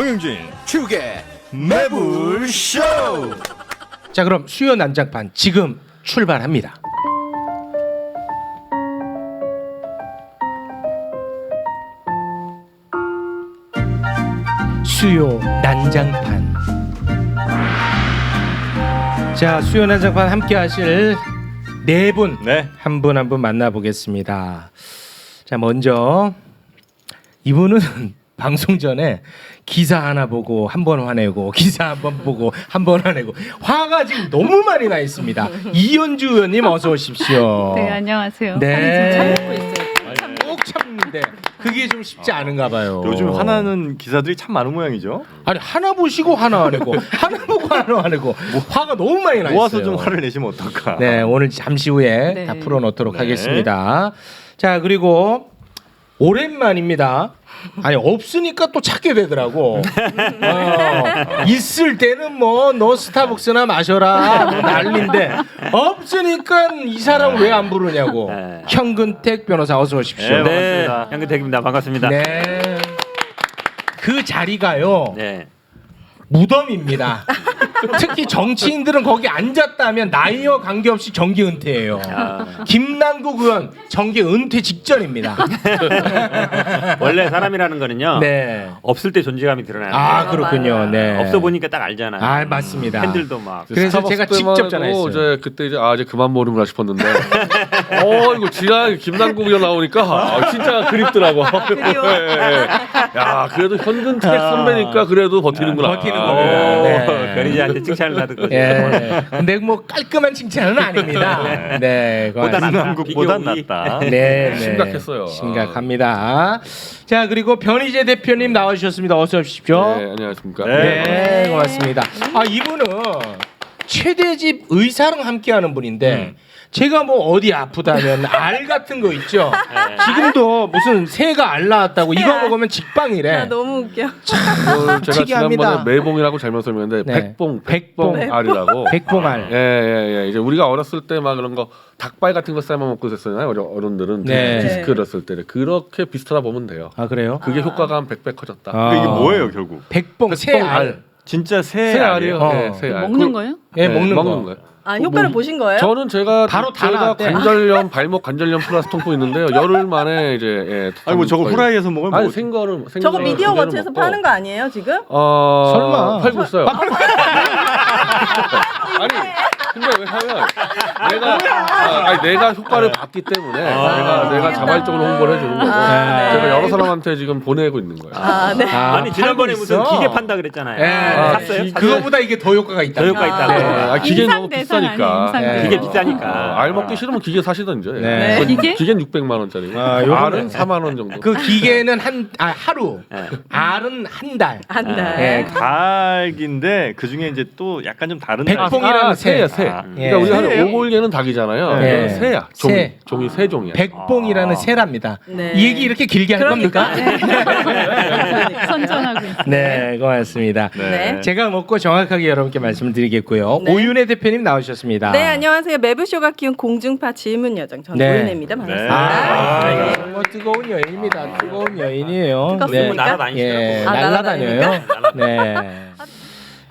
정영진 축의 매불쇼. 자, 그럼 수요 난장판 지금 출발합니다. 수요 난장판. 자, 수요 난장판 함께 하실 네 분, 네. 한 분 한 분 만나보겠습니다. 자, 먼저 이분은 방송 전에 기사 하나 보고 한 번 화내고 기사 한 번 보고 한 번 화내고 화가 지금 너무 많이 나 있습니다. 이현주 의원님 어서 오십시오. 네, 안녕하세요. 네. 좀 참고 있어요. 꼭 참는데 그게 좀 쉽지 않은가 봐요. 요즘 화나는 기사들이 참 많은 모양이죠. 아니 하나 보시고 하나 화내고 하나 보고 하나 화내고 화가 너무 많이 나 있어요. 모아서 좀 화를 내시면 어떨까. 네, 오늘 잠시 후에 네. 다 풀어놓도록 네. 하겠습니다. 자, 그리고 오랜만입니다. 아니 없으니까 또 찾게 되더라고. 있을 때는 뭐 너 스타벅스나 마셔라 뭐 난리인데 없으니까 이 사람 왜 안 부르냐고. 네. 현근택 변호사 어서 오십시오. 네. 반갑습니다. 현근택입니다. 반갑습니다. 네. 그 자리가요. 네. 무덤입니다. 특히 정치인들은 거기 앉았다면 나이와 관계없이 정기 은퇴예요. 김남국 의원 정기 은퇴 직전입니다. 원래 사람이라는 거는요. 네. 없을 때 존재감이 드러나요. 아, 그렇군요. 네. 없어 보니까 딱 알잖아요. 아, 맞습니다. 팬들도 막. 그래서 제가 직접 전화했어요. 이제 그때 이제 이제 그만 모르는구나 싶었는데 이거 지난 김남국 의원 나오니까 진짜 그립더라고. 야, 그래도 현근택 선배니까 그래도 버티는구나. 버티는 겁니다. 네. 변희재한테 칭찬을 받을 거죠. 예. 근데 뭐 깔끔한 칭찬은 아닙니다. 네. 보다 낫다. 남국보다 비교 낫다. 네, 네. 심각했어요. 심각합니다. 자, 그리고 변희재 대표님 나와주셨습니다. 어서 오십시오. 네, 안녕하십니까. 네, 고맙습니다. 아, 이분은 최대집 의사랑 함께하는 분인데 제가 뭐 어디 아프다면 알 같은 거 있죠. 지금도 무슨 새가 알 나왔다고 이거 먹으면 직방이래. 아, 너무 웃겨. 제가 특이합니다. 지난번에 매봉이라고 잘못 설명했는데 네. 백봉 알이라고. 백봉알. 예. 이제 우리가 어렸을 때 막 그런 거 닭발 같은 거 삶아 먹고 있었잖아요. 어른들은 네. 디스크였을 때 그렇게 비슷하다 보면 돼요. 아, 그래요? 그게 효과가 한 100배 커졌다. 아. 근데 이게 뭐예요 결국? 백봉 새알. 진짜 새 새 알이에요? 알이요. 어. 네, 새 알. 먹는 거예요? 예, 네, 먹는 거. 거예요. 아, 효과를 보신 거예요? 저는 제가 바로 다 제가 나왔대. 관절염 발목 관절염 플러스 통풍 있는데요. 열흘 만에 이제 아니 뭐 저거 후라이에서 먹으면 아니 뭐 생거는 저거 미디어 마트에서 파는 거 아니에요, 지금? 설마. 팔고 있어요. 아니 근데 왜냐면 내가 효과를 봤기 때문에 내가 자발적으로 홍보를 해주는 거고 제가 여러 사람한테 지금 보내고 있는 거예요. 아, 네. 아니 지난번에 팔고 무슨 있어? 기계 판다 그랬잖아요. 예. 샀어요? 그거보다 이게 더 효과가 있다. 더 효과 있다고. 네. 기계 너무 인상대상 비싸니까. 아니에요, 인상대상. 기계 비싸니까. 알 먹기 싫으면 기계 사시던지. 네. 기계? 기계는 600만 원짜리. 아, 요거는- 알은 4만 원 정도. 그 기계는 하루, 네. 알은 한 달. 한 달. 예. 닭인데 그 중에 이제 또 약간 좀 다른 백봉이라는 새야 새. 아, 그러니까 우리가 새예요? 하는 오골개는 닭이잖아요. 네. 이거는 새야. 새. 종이 새 종이야. 백봉이라는 새랍니다. 네. 이 얘기 이렇게 길게 할 겁니까? 선전하고 있어요. 네, 고맙습니다. 네. 제가 먹고 정확하게 여러분께 말씀을 드리겠고요. 네. 오윤혜 대표님 나오셨습니다. 네, 안녕하세요. 매부쇼가 키운 공중파 질문 여정 전 네. 오윤혜입니다. 반갑습니다. 아, 네. 뭐 뜨거운 여인입니다. 뜨거운 여인이에요. 뜨겁습니까? 뭐 날아다니시더라고. 예, 아, 날라다녀요. 네.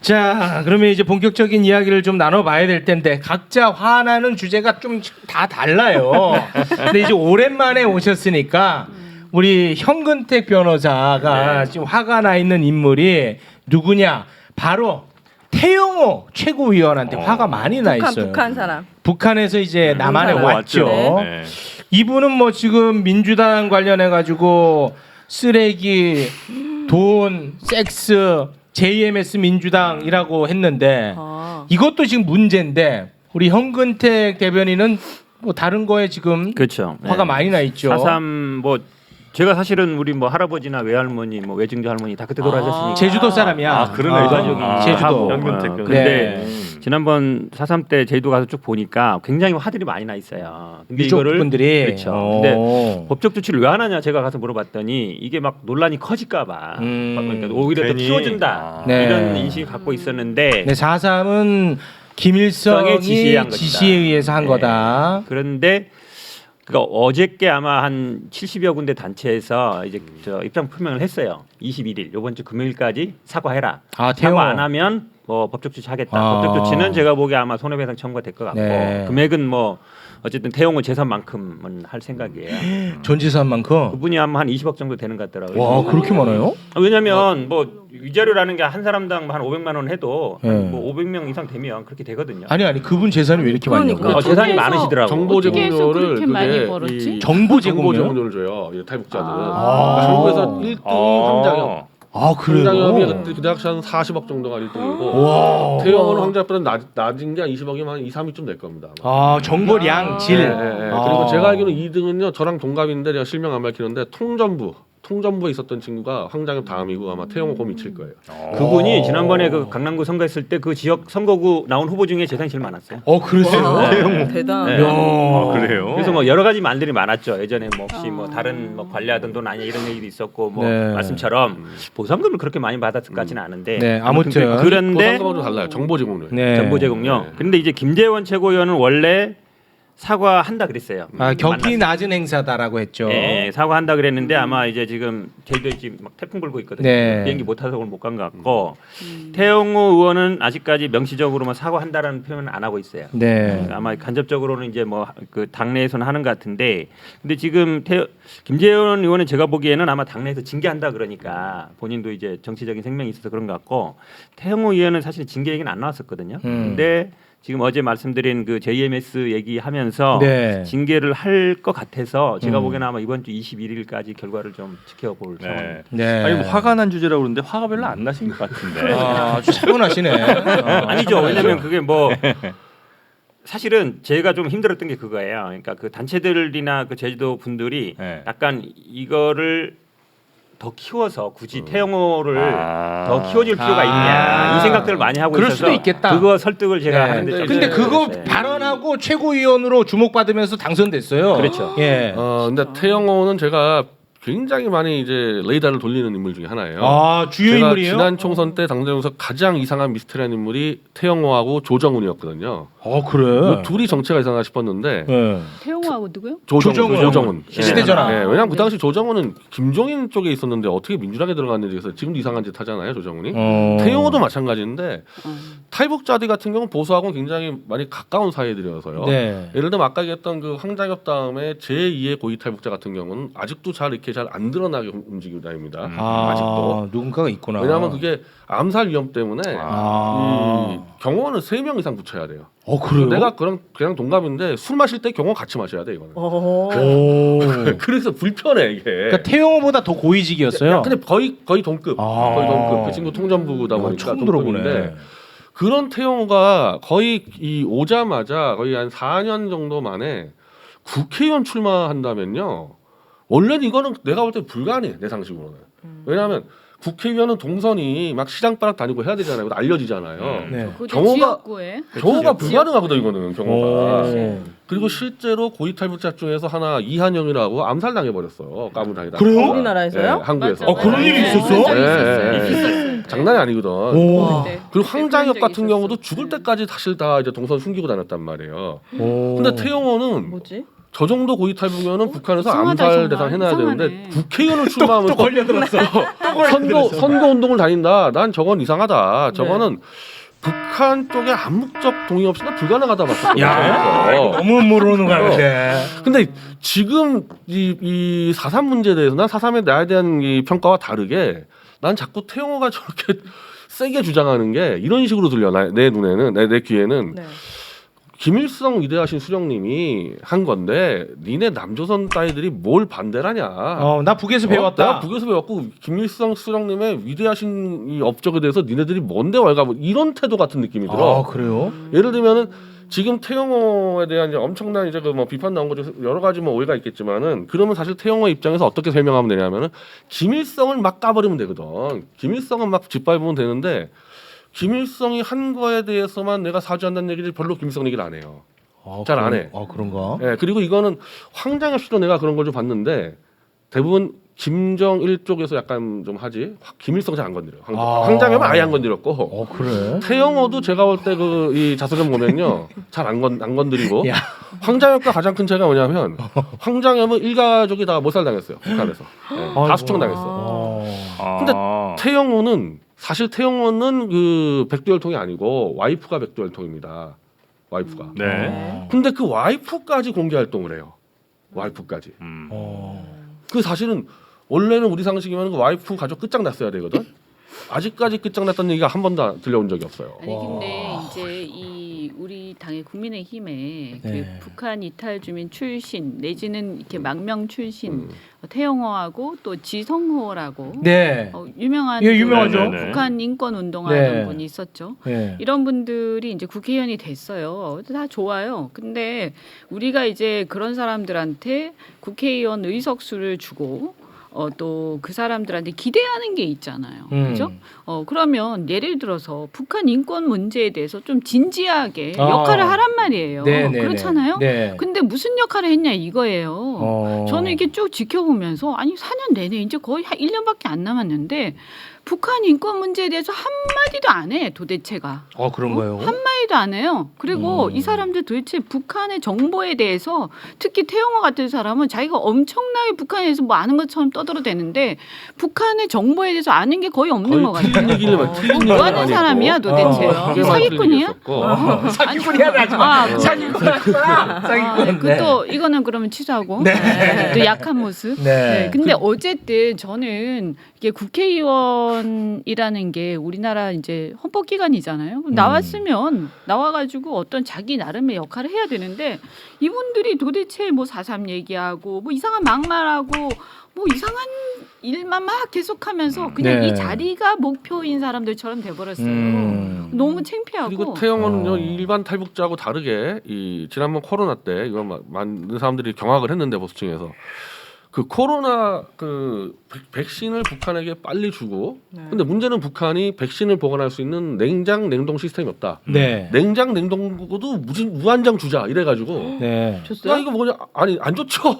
자, 그러면 이제 본격적인 이야기를 좀 나눠봐야 될 텐데 각자 화나는 주제가 좀 다 달라요. 근데 이제 오랜만에 오셨으니까 우리 현근택 변호사가 지금 화가 나 있는 인물이 누구냐? 바로 태영호 최고위원한테 화가 많이 나 있어요. 북한 사람. 북한에서 이제 남한에 사람. 왔죠. 네. 이분은 뭐 지금 민주당 관련해 가지고 쓰레기, 돈, 섹스, JMS 민주당이라고 했는데 이것도 지금 문제인데 우리 현근택 대변인은 뭐 다른 거에 지금 그렇죠. 화가 많이 나 있죠. 4.3 뭐 제가 사실은 우리 뭐 할아버지나 외할머니 뭐 외증조 할머니 다 그때 돌아가셨으니까. 제주도 사람이야. 아, 그러네. 일반적인 제주도. 하고. 현근택 어, 변호사. 근데 네. 지난번 4.3 때 제주도 가서 쭉 보니까 굉장히 화들이 많이 나 있어요. 근데 유족 이거를 분들이 그렇죠. 근데 법적 조치를 왜 안 하냐 제가 가서 물어봤더니 이게 막 논란이 커질까봐 그러니까 오히려 더 괜히. 키워준다 네. 이런 인식을 갖고 있었는데 네, 4.3은 김일성이 지시에 한 것이다. 지시에 의해서 한 네. 거다. 그런데 그러니까 어저께 아마 한 70여 군데 단체에서 이제 저 입장 표명을 했어요. 21일 이번 주 금요일까지 사과해라. 태용호. 사과 안 하면 뭐 법적 조치하겠다. 아. 법적 조치는 제가 보기에 아마 손해배상 청구가 될 것 같고 네. 금액은 뭐 어쨌든 태용호 재산만큼은 할 생각이에요. 전 재산만큼. 그분이 아마 한 20억 정도 되는 것 같더라고요. 와 그렇게 많아요? 왜냐면 뭐 위자료라는 게 한 사람당 한 500만 원 해도 네. 뭐 500명 이상 되면 그렇게 되거든요. 아니 그분 재산이 왜 이렇게 많냐고. 그러니까. 재산이 많으시더라고. 정보 어떻게 해서 제공료를 그렇게 많이 그게 벌었지? 정보 정보 제공료? 제공료를 줘요. 이 탈북자들은. 아. 한국에서 1등이 황장엽. 그래요? 황장엽이 그때 그 당시 한 40억 정도가 1등이고 와. 태영호는 황장엽보다 낮은 게 한 20억이면 한 2, 3위쯤 될 겁니다. 아마. 정보량 질. 예, 예, 예. 그리고 제가 알기로는 2등은요 저랑 동갑인데 제가 실명 안 밝히는데 통전부에 있었던 친구가 황장엽 다음이고 아마 태영호 고 미칠 거예요. 그분이 지난번에 그 강남구 선거했을 때 그 지역 선거구 나온 후보 중에 재산이 제일 많았어요. 그러세요? 와, 네. 대단. 네. 그래요. 그래서 뭐 여러 가지 말들이 많았죠. 예전에 뭐 혹시 뭐 다른 뭐 관리하던 돈 아니야 이런 얘기도 있었고 뭐 네. 말씀처럼 보상금을 그렇게 많이 받았을 것 같지는 않은데 네, 아무튼. 그런데 보상금하고 좀 달라요. 정보 제공료. 네. 정보 제공요. 네. 그런데 이제 김재원 최고위원은 원래 사과한다 그랬어요. 격이 낮은 행사다라고 했죠. 네, 사과한다 그랬는데 아마 이제 지금 제주도에 지금 막 태풍 불고 있거든요. 네. 비행기 못 타서 못 간 것 같고 태영호 의원은 아직까지 명시적으로만 사과한다라는 표현은 안 하고 있어요. 네. 아마 간접적으로는 이제 뭐 그 당내에서는 하는 것 같은데, 근데 지금 김재원 의원은 제가 보기에는 아마 당내에서 징계한다 그러니까 본인도 이제 정치적인 생명이 있어서 그런 것 같고 태영호 의원은 사실 징계 얘기는 안 나왔었거든요. 근데 지금 어제 말씀드린 그 JMS 얘기하면서 네. 징계를 할 것 같아서 제가 보기에는 아마 이번 주 21일까지 결과를 좀 지켜볼 상황입니다. 네. 아니 뭐 화가 난 주제라고 그러는데 화가 별로 안 나신 것 같은데. 아주 차분하시네. 아니죠. 왜냐하면 그게 뭐 사실은 제가 좀 힘들었던 게 그거예요. 그러니까 그 단체들이나 그 제주도 분들이 네. 약간 이거를 더 키워서 굳이 태영호를 아. 더 키워줄 필요가 있냐 이 생각들을 많이 하고 그럴 있어서 수도 있겠다. 그거 설득을 제가 네. 하는데 좀 근데 그거 네. 발언하고 최고위원으로 주목받으면서 당선됐어요. 그렇죠. 예. 근데 태영호는 제가 굉장히 많이 이제 레이더를 돌리는 인물 중에 하나예요. 주요 제가 인물이에요? 지난 총선 때 당대에서 가장 이상한 미스테리한 인물이 태영호하고 조정훈이었거든요. 그래. 이 둘이 정체가 이상하나 싶었는데 예. 태용하고 누구요? 조정훈. 시대전환. 예, 왜냐면 그 당시 조정훈은 김종인 쪽에 있었는데 어떻게 민주당에 들어갔는지 그래서 지금도 이상한 짓 하잖아요, 조정훈이. 태영호도 마찬가지인데 탈북자들 같은 경우는 보수하고는 굉장히 많이 가까운 사이들이어서요. 네. 예를 들면 아까 얘기했던 그 황장엽 다음에 제2의 고위 탈북자 같은 경우는 아직도 잘 이렇게 잘 안 드러나게 움직이고 다닙니다. 아직도. 누군가가 있구나. 왜냐하면 그게 암살 위험 때문에 아. 이 경호원을 3명 이상 붙여야 돼요. 그래요? 내가 그냥 동갑인데 술 마실 때 경호 같이 마셔야 돼 이거는. 오. 그래서 불편해 이게. 그러니까 태용호보다 더 고위직이었어요. 근데 거의 동급. 거의 동급. 그 친구 통전부다 보니까 처음 동급인데 들어보네. 그런 태용호가 거의 이 오자마자 거의 한 4년 정도 만에 국회의원 출마한다면요. 원래는 이거는 내가 볼 때 불가능해 내 상식으로는. 왜냐하면 국회의원은 동선이 막 시장바락 다니고 해야 되잖아요. 알려지잖아요. 네. 그것도 경호가- 지역구에 경호가 불가능하거든 이거는 경호가. 오. 그리고 실제로 고위 탈북자 중에서 하나 이한영이라고 암살 당해버렸어요. 까불다니다. 그래요? 우리나라에서요? 한국에서. 맞아. 그런 일이 있었어? 예. 장난이 아니거든. 오. 네. 그리고 그때 황장엽 그런 적이 같은 경우도 있었어. 죽을 때까지 사실 다 이제 동선 숨기고 다녔단 말이에요. 오. 근데 태영호는 뭐지? 저 정도 고위 탈북이면은 북한에서 이상하다, 암살 정말. 대상 해놔야 이상하네. 되는데 국회의원을 출마하면서 걸려들었어. 선거 운동을 다닌다. 난 저건 이상하다. 저거는 북한 쪽에 암묵적 동의 없이는 불가능하다 봤거든요. 야, 이거 너무 모르는 거 같은데. 근데 지금 이 4.3 문제에 대해서 난 4.3에 나에 대한 이 평가와 다르게 난 자꾸 태영호가 저렇게 세게 주장하는 게 이런 식으로 들려. 내 눈에는 내 귀에는 네. 김일성 위대하신 수령님이 한 건데 니네 남조선 따위들이 뭘 반대라냐. 나 북에서 배웠다. 내가 북에서 배웠고 김일성 수령님의 위대하신 이 업적에 대해서 니네들이 뭔데 왈가부 이런 태도 같은 느낌이 들어. 그래요? 예를 들면은 지금 태영호에 대한 이제 엄청난 이제 그 뭐 비판 나온 거 중 여러 가지 뭐 오해가 있겠지만은 그러면 사실 태영호 입장에서 어떻게 설명하면 되냐면은 김일성을 막 까버리면 되거든. 김일성은 막 짓밟으면 되는데 김일성이 한 거에 대해서만 내가 사죄한다는 얘기를 별로 김일성 얘기를 안 해요. 잘 안 해. 그런가? 예, 그리고 이거는 황장엽 씨도 내가 그런 걸 좀 봤는데 대부분 김정일 쪽에서 약간 좀 하지 김일성 잘 안 건드려요. 황장엽은 아예 안 건드렸고 그래? 태영호도 제가 볼 때 그 이 자서전 보면요 잘 안 건드리고 야. 황장엽과 가장 큰 차이가 뭐냐면 황장엽은 일가족이 다 몰살당했어요 북한에서 다 수청당했어. 근데 태영호는 사실 태영호는 그 백두혈통이 아니고 와이프가 백두혈통입니다. 와이프가. 네. 근데 그 와이프까지 공개 활동을 해요. 와이프까지. 그 사실은 원래는 우리 상식이면 그 와이프 가족 끝장났어야 되거든. 아직까지 끝장났다는 얘기가 한 번도 들려온 적이 없어요. 아니 근데 이제 이 우리 당의 국민의힘에 그 네. 북한 이탈 주민 출신 내지는 이렇게 망명 출신 태영호하고 또 지성호라고 네. 유명한 예, 유명하죠. 그 네네네. 북한 인권 운동하던 네. 분이 있었죠. 네. 이런 분들이 이제 국회의원이 됐어요. 다 좋아요. 근데 우리가 이제 그런 사람들한테 국회의원 의석수를 주고 또 그 사람들한테 기대하는 게 있잖아요. 그렇죠? 그러면 예를 들어서 북한 인권 문제에 대해서 좀 진지하게 역할을 하란 말이에요. 네, 네, 그렇잖아요. 네. 근데 무슨 역할을 했냐 이거예요. 저는 이렇게 쭉 지켜보면서 아니 4년 내내 이제 거의 한 1년밖에 안 남았는데 북한 인권 문제에 대해서 한마디도 안 해 도대체가. 그런가요? 한마디도 안 해요. 그리고 이 사람들 도대체 북한의 정보에 대해서 특히 태영호 같은 사람은 자기가 엄청나게 북한에서 뭐 아는 것처럼 떠들어대는데 북한의 정보에 대해서 아는 게 거의 없는 것 같아요. 뭐 하는 사람이야 도대체. 사기꾼이야? 사기꾼이야 하지 마. 사기꾼. 그또 이거는 그러면 취소하고 또 약한 모습. 네. 근데 어쨌든 저는 이게 국회의원이라는 게 우리나라 이제 헌법기관이잖아요. 나와가지고 어떤 자기 나름의 역할을 해야 되는데 이분들이 도대체 뭐 4.3 얘기하고 뭐 이상한 막말하고 뭐 이상한 일만 막 계속하면서 그냥 네. 이 자리가 목표인 사람들처럼 돼버렸어요. 너무 창피하고. 그리고 태영호는요 일반 탈북자하고 다르게 이 지난번 코로나 때 이거 많은 사람들이 경악을 했는데 보수층에서 그 코로나 그 백신을 북한에게 빨리 주고 근데 문제는 북한이 백신을 보관할 수 있는 냉장 냉동 시스템이 없다. 네. 냉장 냉동고도 무한장 주자 이래가지고 네. 야 이거 뭐냐 아니 안 좋죠.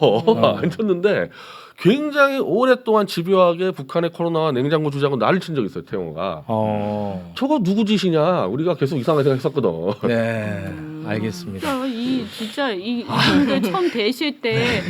안 좋는데 굉장히 오랫동안 집요하게 북한의 코로나와 냉장고 주자고 난리를 친 적이 있어요 태영호가. 저거 누구 짓이냐 우리가 계속 이상하게 생각했었거든. 네. 알겠습니다. 진짜 이분들 처음 대실 때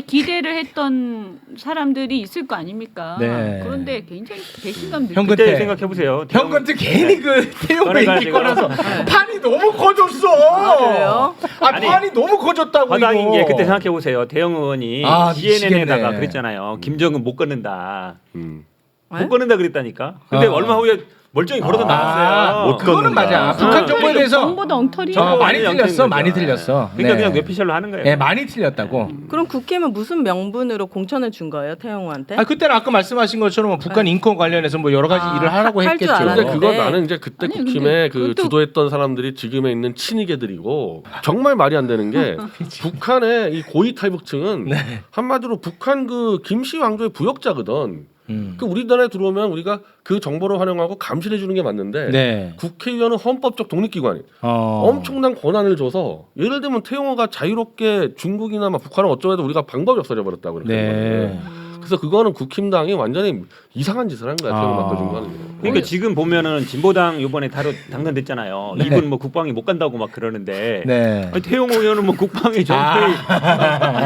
기대를 했던 사람들이 있을 거 아닙니까? 네. 그런데 굉장히 배신감 느끼고. 현근 그때 때 생각해 보세요. 형 같은 괜히 그 태용고 꺼내가지고. 인기 꺼내서 판이 너무 커졌어. 그래요? 아니, 판이 너무 커졌다고 화당인 이거. 게 그때 생각해 보세요. 대영 의원이 CNN에다가 미치겠네. 그랬잖아요. 김정은 못 끊는다. 못 네? 끊는다 그랬다니까. 근데 얼마 후에 멀쩡히 걸어서 나왔어요. 못 그거는 걷는다. 맞아. 북한 정보에 대해서 정보도 엉터리. 많이 완전히 틀렸어. 엉터리인 많이 거죠. 틀렸어. 그러니까 네. 그냥 뇌피셜로 하는 거예요. 네, 많이 틀렸다고. 그럼 국회의원 무슨 명분으로 공천을 준 거예요, 태영호한테? 그때는 아까 말씀하신 것처럼 북한 인권 관련해서 뭐 여러 가지 일을 하라고 할 줄 했겠죠. 알았는데. 근데 그건 나는 이제 그때 아니, 국힘에 근데 그 그것도- 주도했던 사람들이 지금에 있는 친이계들이고 정말 말이 안 되는 게 북한의 이 고위 탈북층은 한마디로 북한 그 김씨 왕조의 부역자거든. 그 우리나라에 들어오면 우리가 그 정보를 활용하고 감시해 주는 게 맞는데 네. 국회의원은 헌법적 독립기관이 엄청난 권한을 줘서 예를 들면 태영호가 자유롭게 중국이나 막 북한을 어쩌고해도 우리가 방법이 없어져 버렸다고 그랬거든요. 네. 그래서 그거는 국힘당이 완전히 이상한 짓을 한 거야. 태영호 바꿔준 거는. 그러니까 지금 보면은 진보당 이번에 당선됐잖아요. 네. 이분 뭐 국방이 못 간다고 막 그러는데 네. 아니, 태용호 의원은 뭐 국방이 전혀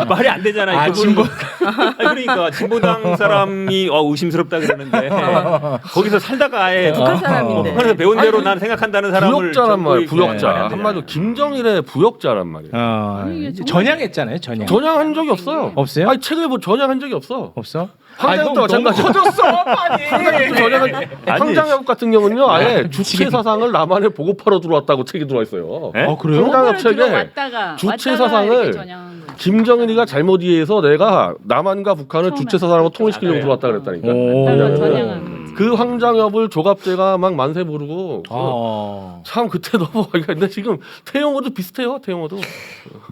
말이 안 되잖아요. 아, 그분은 그러니까 진보당 사람이 의심스럽다 그러는데 거기서 살다가 아예 북한 사람인데. 북한에서 배운 대로 난 생각한다는 사람을 부역자란 말이야. 전부 부역자. 말이 안 되잖아요. 한마디로 김정일의 부역자란 말이야. 이제 전향했잖아요. 전향. 전향한 적이 없어요. 없어요? 아니 책을 뭐 전향한 적이 없어. 없어? 황장엽도 마찬가지. 커졌어. 아니. 황장엽 같은 경우는요, 아예 주체 사상을 남한에 보고파러 들어왔다고 책이 들어와 있어요. 네? 그래요? 황장엽 책에 들어왔다가 주체 왔다가 사상을 이렇게 전향한 거죠. 김정은이가 잘못 이해해서 내가 남한과 북한을 처음에 주체 사상으로 통일시키려고 맞아요. 들어왔다 그랬다니까. 왔다가 전향한 거지. 그 황장엽을 조갑제가 막 만세 부르고 참 그때 너무 근데 지금 태영호도 비슷해요. 태영호도.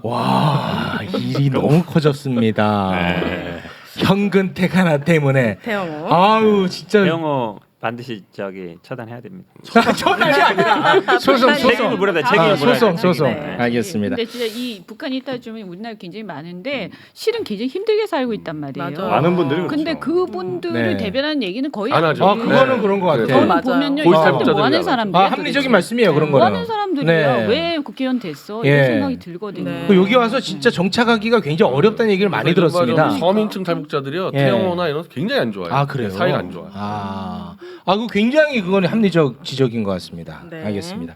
와, 일이 너무 커졌습니다. 현근택 하나 때문에. 태영호. 아유, 진짜. 태영호 반드시 저기 처단해야 됩니다. 처단이 아니라 소송 책임을 물어야 돼. 책임을 아, 물어야 돼. 소송 네. 알겠습니다. 근데 진짜 이 북한이 있다 주면 우리나라 굉장히 많은데 실은 굉장히 힘들게 살고 있단 말이에요. 맞아요. 많은 분들이 그렇죠. 근데 그분들을 네. 대변하는 얘기는 거의 안 하죠. 아 그거는 그런 것 네. 같아요. 맞아요. 보면요, 이 고위급 사람들 뭐 하는 자들이라고. 사람들이야? 합리적인 말씀이에요 그런 뭐 거는. 하는 사람들이야? 네. 왜 국회의원 됐어? 예. 이런 생각이 들거든요. 네. 그 여기 와서 진짜 정착하기가 굉장히 어렵다는 얘기를 많이 그래서 들었습니다. 정말 서민층 탈북자들이요 예. 태영호나 이런 거 굉장히 안 좋아요. 아 그래요? 사이가 안 좋아. 그 굉장히 그건 합리적 지적인 것 같습니다. 네. 알겠습니다.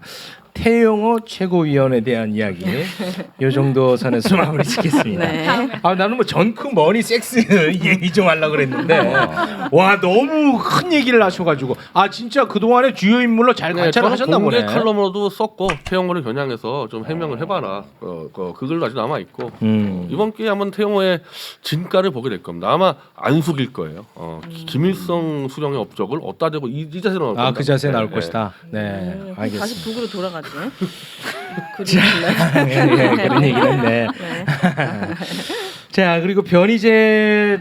태영호 최고위원에 대한 이야기 이 정도 선에서 마무리 짓겠습니다. 네. 나는 뭐 전크 머니 섹스 얘기 좀 하려고 그랬는데 와 너무 큰 얘기를 하셔가지고 진짜 그동안에 주요 인물로 잘 관찰을 저는 하셨나 공개 보네. 칼럼으로도 썼고 태영호를 겨냥해서 좀 해명을 해봐라. 그 글도 아직 남아 있고 이번 기회에 한번 태영호의 진가를 보게 될 겁니다. 아마 안 속일 거예요. 김일성 수령의 업적을 어디다 대고 이 자세로 나올 겁니다. 그 자세 나올 네, 것이다. 네, 그럼 알겠습니다. 다시 북으로 돌아가지. 그런 얘기는 했네. 네. 자 그리고 변희재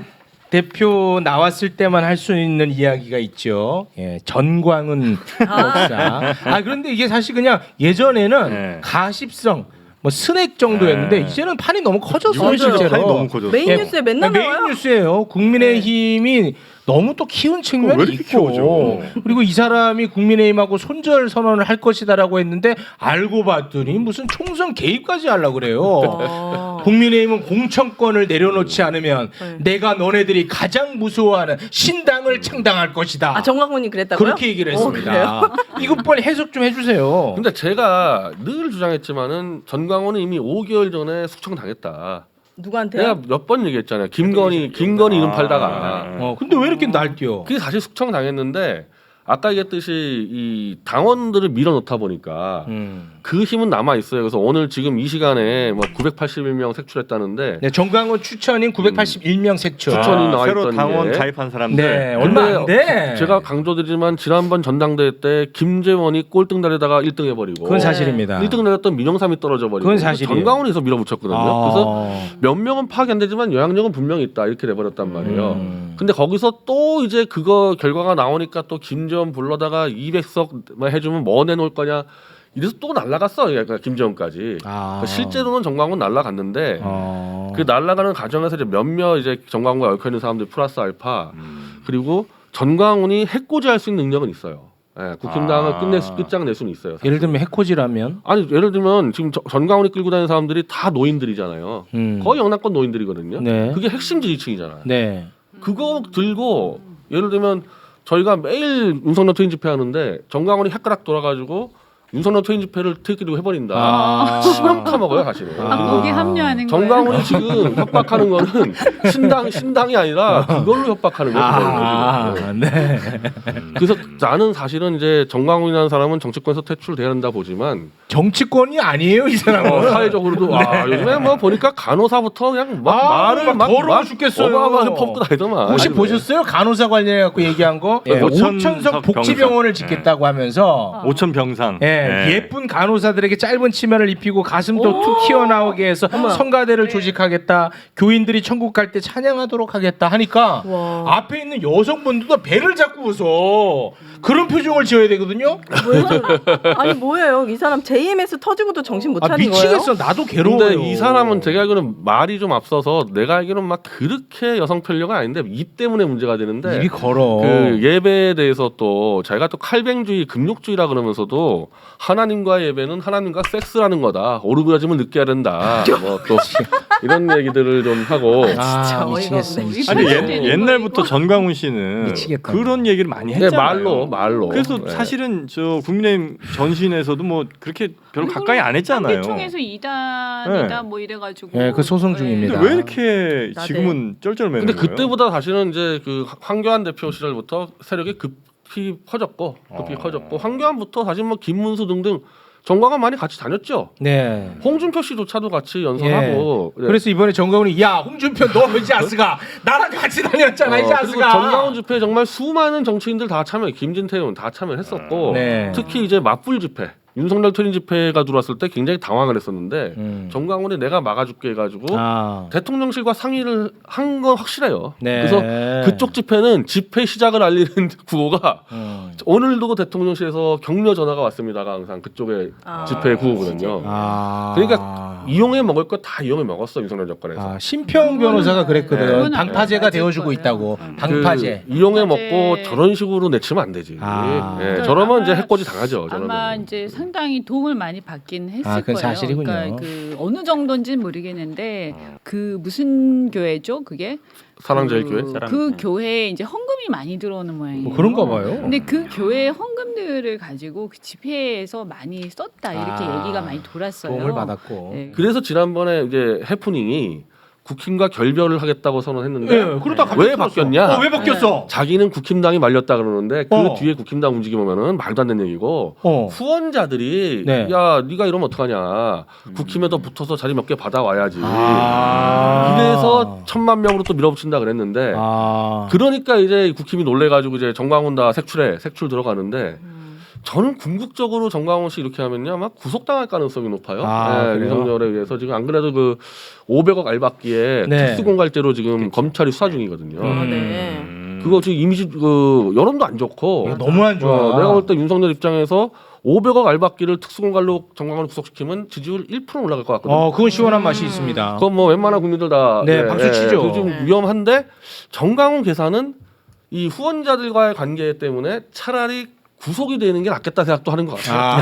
대표 나왔을 때만 할 수 있는 이야기가 있죠. 전광훈 목사. 그런데 이게 사실 그냥 예전에는 네. 가십성 뭐 스낵 정도였는데 네. 이제는 판이 너무 커졌어요 이번 실제로. 판이 너무 커졌어. 메인 뉴스에 맨날 메인 나와요. 뉴스예요. 국민의힘이 너무 또 키운 측면이 왜 이렇게 있고 키워져? 그리고 이 사람이 국민의힘하고 손절 선언을 할 것이다라고 했는데 알고 봤더니 무슨 총선 개입까지 하려고 그래요. 국민의힘은 공천권을 내려놓지 않으면 네. 내가 너네들이 가장 무서워하는 신당을 창당할 것이다. 정광훈이 그랬다고요? 그렇게 얘기를 했습니다. 그래요? 이거 빨리 해석 좀 해주세요. 근데 제가 늘 주장했지만은 전광훈은 이미 5개월 전에 숙청당했다. 누구한테요? 내가 몇 번 얘기했잖아요. 김건희 이름 팔다가. 근데 왜 이렇게 날뛰어? 그게 사실 숙청당했는데 아까 얘기했듯이 이 당원들을 밀어넣다 보니까 그 힘은 남아 있어요. 그래서 오늘 지금 이 시간에 뭐 981명 색출했다는데 네, 정광훈 추천인 981명 색출. 추천이 나와 새로 있던 당원 게. 가입한 사람들. 네, 얼마 안 돼. 제가 강조드리지만 지난번 전당대회 때 김재원이 꼴등달에다가 1등 해버리고 그건 사실입니다. 1등 내렸던 민영삼이 떨어져 버리고 그건 사실이에요. 전광훈에서 밀어붙였거든요. 그래서 몇 명은 파악이 안 되지만 영향력은 분명히 있다 이렇게 돼버렸단 말이에요. 근데 거기서 또 이제 그거 결과가 나오니까 또 김재원 불러다가 200석 해주면 뭐 내놓을 거냐 이래서 또 날라갔어. 그러니까 김재원까지. 실제로는 정광훈 날라갔는데 그 날라가는 과정에서 이제 몇몇 이제 정광훈과 얽혀 있는 사람들 플러스 알파 그리고 전광훈이 해코지할 수 있는 능력은 있어요. 예, 국힘당을 끝장낼 수는 있어요. 예를 들면 해코지라면 아니 예를 들면 지금 전광훈이 끌고 다니는 사람들이 다 노인들이잖아요. 거의 영남권 노인들이거든요. 네. 그게 핵심 지지층이잖아요. 네. 그거 들고 예를 들면 저희가 매일 윤석열 퇴임 집회 하는데 정광훈이 헷가락 돌아가지고 윤석열 퇴임 집회를 트위터로 해버린다. 치명 타먹어요 사실은. 거기 합류하는 거예요. 정광훈이 지금 협박하는 거는 신당이 아니라 그걸로 협박하는 거예요. 네. 그래서 나는 사실은 이제 정광훈이라는 사람은 정치권에서 퇴출돼야 한다 보지만 정치권이 아니에요 이 사람은. 사회적으로도 요즘에 뭐 보니까 간호사부터 그냥 말을 막 더러워 죽겠어요. 어마어마하게 펌프 다니더만. 혹시 보셨어요? 간호사 관련해 갖고 얘기한 거? 네, 5천석 복지병원을 짓겠다고 하면서 5천 병상. 예쁜 간호사들에게 짧은 치마를 입히고 가슴도 툭 튀어나오게 해서 성가대를 조직하겠다. 교인들이 천국 갈 때 찬양하도록 하겠다 하니까 앞에 있는 여성분들도 배를 잡고 웃어. 그런 표정을 지어야 되거든요. 아니 뭐예요? 이 사람 JMS 터지고도 정신 못 차린 거예요? 미치겠어. 나도 괴로워요. 근데 이 사람은 제가 알기로는 말이 좀 앞서서 내가 알기로는 막 그렇게 여성 편려가 아닌데 입 때문에 문제가 되는데 입이 걸어. 그 예배에 대해서 또 자기가 또 칼뱅주의 금욕주의라 그러면서도 하나님과의 예배는 하나님과 섹스라는 거다. 오르그라짐을 느껴야 된다. 뭐 또 이런 얘기들을 좀 하고 진짜 미치겠어. 어이가 아니 없네. 옛날부터 전광훈 씨는 미치겠다. 그런 얘기를 많이 네, 했잖아요. 말로. 그래서 네. 사실은 저 국민의힘 전신에서도 뭐 그렇게 별로 가까이 안 했잖아요. 총에서 2단이다 뭐 이래가지고. 네, 그 소송 중입니다. 근데 왜 이렇게 지금은 쩔쩔매는 근데 거예요? 그때보다 사실은 이제 그 황교안 대표 시절부터 세력이 급히 커졌고 황교안부터 사실 뭐 김문수 등등 정광훈 많이 같이 다녔죠. 네. 홍준표 씨조차도 같이 연설하고. 네. 그래서 이번에 정광훈이 야 홍준표 너 이 자스가 나랑 같이 다녔잖아 이 그리고 자스가. 정광훈 집회에 정말 수많은 정치인들 다 참여, 김진태 의원 다 참여했었고 네. 특히 이제 맞불 집회. 윤석열 퇴진 집회가 들어왔을 때 굉장히 당황을 했었는데 정광훈이 내가 막아줄게 해가지고 대통령실과 상의를 한 건 확실해요. 네. 그래서 그쪽 집회는 집회 시작을 알리는 구호가 오늘도 대통령실에서 격려 전화가 왔습니다가 항상 그쪽에 집회 구호거든요. 그러니까 이용해 먹을 거 다 이용해 먹었어 윤석열 정권에서. 심평 변호사가 그랬거든. 그건 방파제가 맞을 되어주고 거예요. 있다고. 방파제. 그 이용해 방파제. 먹고 저런 식으로 내치면 안 되지. 아. 저러면 이제 아마- 해코지 당하죠. 저러면. 아마 이제 상당히 도움을 많이 받긴 했을 그건 거예요. 사실이군요. 그러니까 그 어느 정도인지는 모르겠는데 그 무슨 교회죠? 그게 사랑제일교회. 그 교회에 이제 헌금이 많이 들어오는 모양이에요. 뭐 그런가 봐요. 근데 그 교회 헌금들을 가지고 그 집회에서 많이 썼다 이렇게 얘기가 많이 돌았어요. 도움을 받았고. 네. 그래서 지난번에 이제 해프닝이 국힘과 결별을 하겠다고 선언했는데 예, 그러다 왜 바뀌었냐? 왜 바뀌었어? 자기는 국힘당이 말렸다 그러는데 그 어. 뒤에 국힘당 움직임 보면은 말도 안 되는 얘기고 후원자들이 네. 야 네가 이러면 어떡하냐 국힘에 더 붙어서 자리 몇 개 받아와야지 아. 이래서 1,000만 명으로 또 밀어붙인다 그랬는데 그러니까 이제 국힘이 놀래가지고 이제 정광훈 다 색출 들어가는데 저는 궁극적으로 정광훈 씨 이렇게 하면요 아마 구속당할 가능성이 높아요. 네, 그래요? 윤석열에 의해서 지금 안 그래도 그 500억 알박기에 네. 특수공갈죄로 지금 검찰이 수사 중이거든요. 네. 그거 지금 이미지 그 여론도 안 좋고 이거 너무 안 좋아. 내가 볼 때 윤석열 입장에서 500억 알박기를 특수공갈로 정광훈을 구속시키면 지지율 1% 올라갈 것 같거든요. 그건 시원한 맛이 있습니다. 그건 뭐 웬만한 국민들 다 네, 박수 치죠. 그거 좀 위험한데 정광훈 계산은 이 후원자들과의 관계 때문에 차라리 구속이 되는 게 낫겠다 생각도 하는 것 같아요.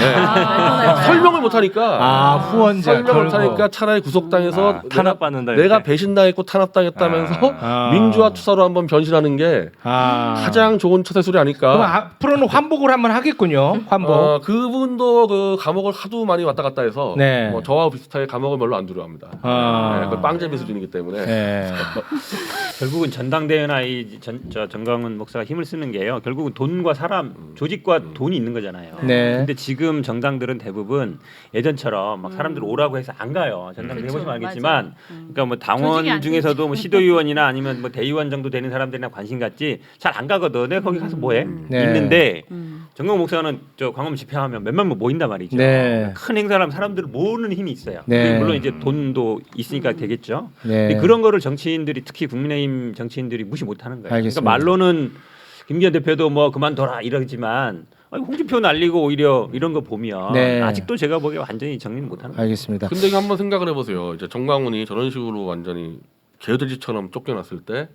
네. 설명을 못하니까 후원자 설명을 못하니까 차라리 구속당해서 탄압받는다. 내가 배신당했고 탄압당했다면서 민주화 투사로 한번 변신하는 게 가장 좋은 처세술이 아닐까. 그럼 앞으로는 환복을 한번 하겠군요. 환복. 그분도 그 감옥을 하도 많이 왔다 갔다 해서 네. 뭐 저와 비슷하게 감옥을 별로 안 두려워합니다. 네, 그 빵제비 수준이기 때문에. 네. 결국은 전당대회나 저 정광훈 목사가 힘을 쓰는 게요. 결국은 돈과 사람, 조직과 돈이 있는 거잖아요. 네. 근데 지금 정당들은 대부분 예전처럼 막 사람들 오라고 해서 안 가요. 전당대 그렇죠, 해보시면 알겠지만, 맞아. 그러니까 뭐 조직이 당원 안 중에서도 뭐 시도의원이나 아니면 뭐 대의원 정도 되는 사람들이나 관심 갖지 잘 안 가거든. 내가 거기 가서 뭐해? 네. 있는데 정광훈 목사는 저 광화문 집회하면 몇만 명 모인단 말이죠. 네. 큰 행사를 하면 사람들을 모으는 힘이 있어요. 네. 물론 이제 돈도 있으니까 되겠죠. 네. 근데 그런 거를 정치인들이 특히 국민의힘 정치인들이 무시 못하는 거예요. 알겠습니다. 그러니까 말로는 김기현 대표도 뭐 그만둬라 이러지만 홍준표 날리고 오히려 이런 거 보면 네. 아직도 제가 보기에 완전히 정리는 못하는 거예요. 알겠습니다. 근데 이거 한번 생각을 해보세요. 이제 정광훈이 저런 식으로 완전히 개돼지처럼 쫓겨났을 때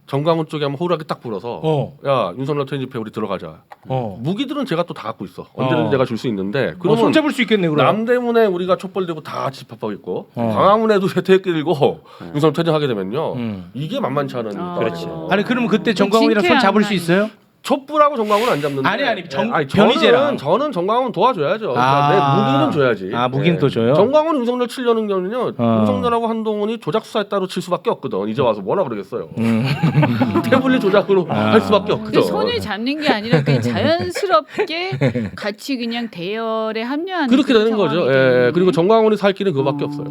정광훈 쪽에 한번 호루라기 딱 불어서 야 윤석열 퇴진 집회 우리 들어가자. 무기들은 제가 또 다 갖고 있어. 언제든지 내가 줄 수 있는데 그러면 손잡을 수 있겠네 그럼. 남대문에 우리가 촛불 들고 다 집합하고 있고 광화문에도 세태끼 들고 윤석열 퇴진하게 되면요 이게 만만치 않은 그렇지. 아니 그러면 그때 정광훈이랑 손 잡을 수 있어요? 촛불하고 정광훈은 안 잡는데 아니, 저는 변희재랑. 정광훈 도와줘야죠. 그러니까 내 무기는 줘야지. 무기는 또 줘요? 정광훈 윤석열 치려는 거는요. 윤석열하고 한동훈이 조작 수사에 따로 칠 수밖에 없거든. 이제 와서 뭐라 그러겠어요. 태블릿 조작으로 할 수밖에 없거든. 그 손을 잡는 게 아니라 그냥 자연스럽게 같이 그냥 대열에 합류하는 그렇게 그런 되는 거죠. 상황이기 예. 때문에. 그리고 정광훈이 살 길은 그거밖에 없어요.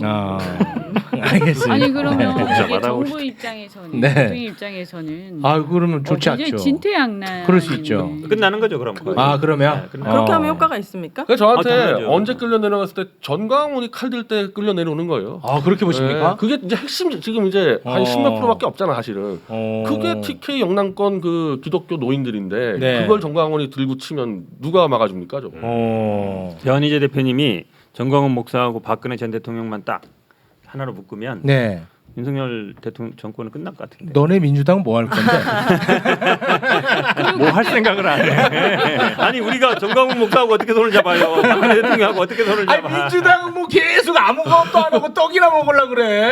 알겠습니다. 아니 그러면 이게 복잡하다고 정부 입장에서는 네. 대통령 입장에서는 그러면 좋지 굉장히 않죠. 진퇴양난. 그럴 수 있죠. 끝나는 거죠 그럼. 거의. 그러면 끝나는 그렇게 하면 효과가 있습니까? 그러니까 저한테 당연하죠. 언제 끌려 내려갔을 때 전광훈이 칼 들 때 끌려 내려오는 거예요. 그렇게 보십니까? 예. 그게 이제 핵심 지금 이제 한 10몇 %밖에 없잖아 사실은. 그게 TK 영남권 그 기독교 노인들인데 네. 그걸 정광훈이 들고 치면 누가 막아줍니까 저거? 변희재 대표님이 정광훈 목사하고 박근혜 전 대통령만 딱 하나로 묶으면 네. 윤석열 대통령 정권은 끝날 것 같은데. 너네 민주당은 뭐 할 건데? 뭐 할 생각을 안 해. 아니 우리가 정광훈 목사하고 어떻게 손을 잡아요? 박근혜 대통령하고 어떻게 손을 잡아? 민주당은 뭐 계속 아무것도 안 하고 떡이나 먹으려 그래.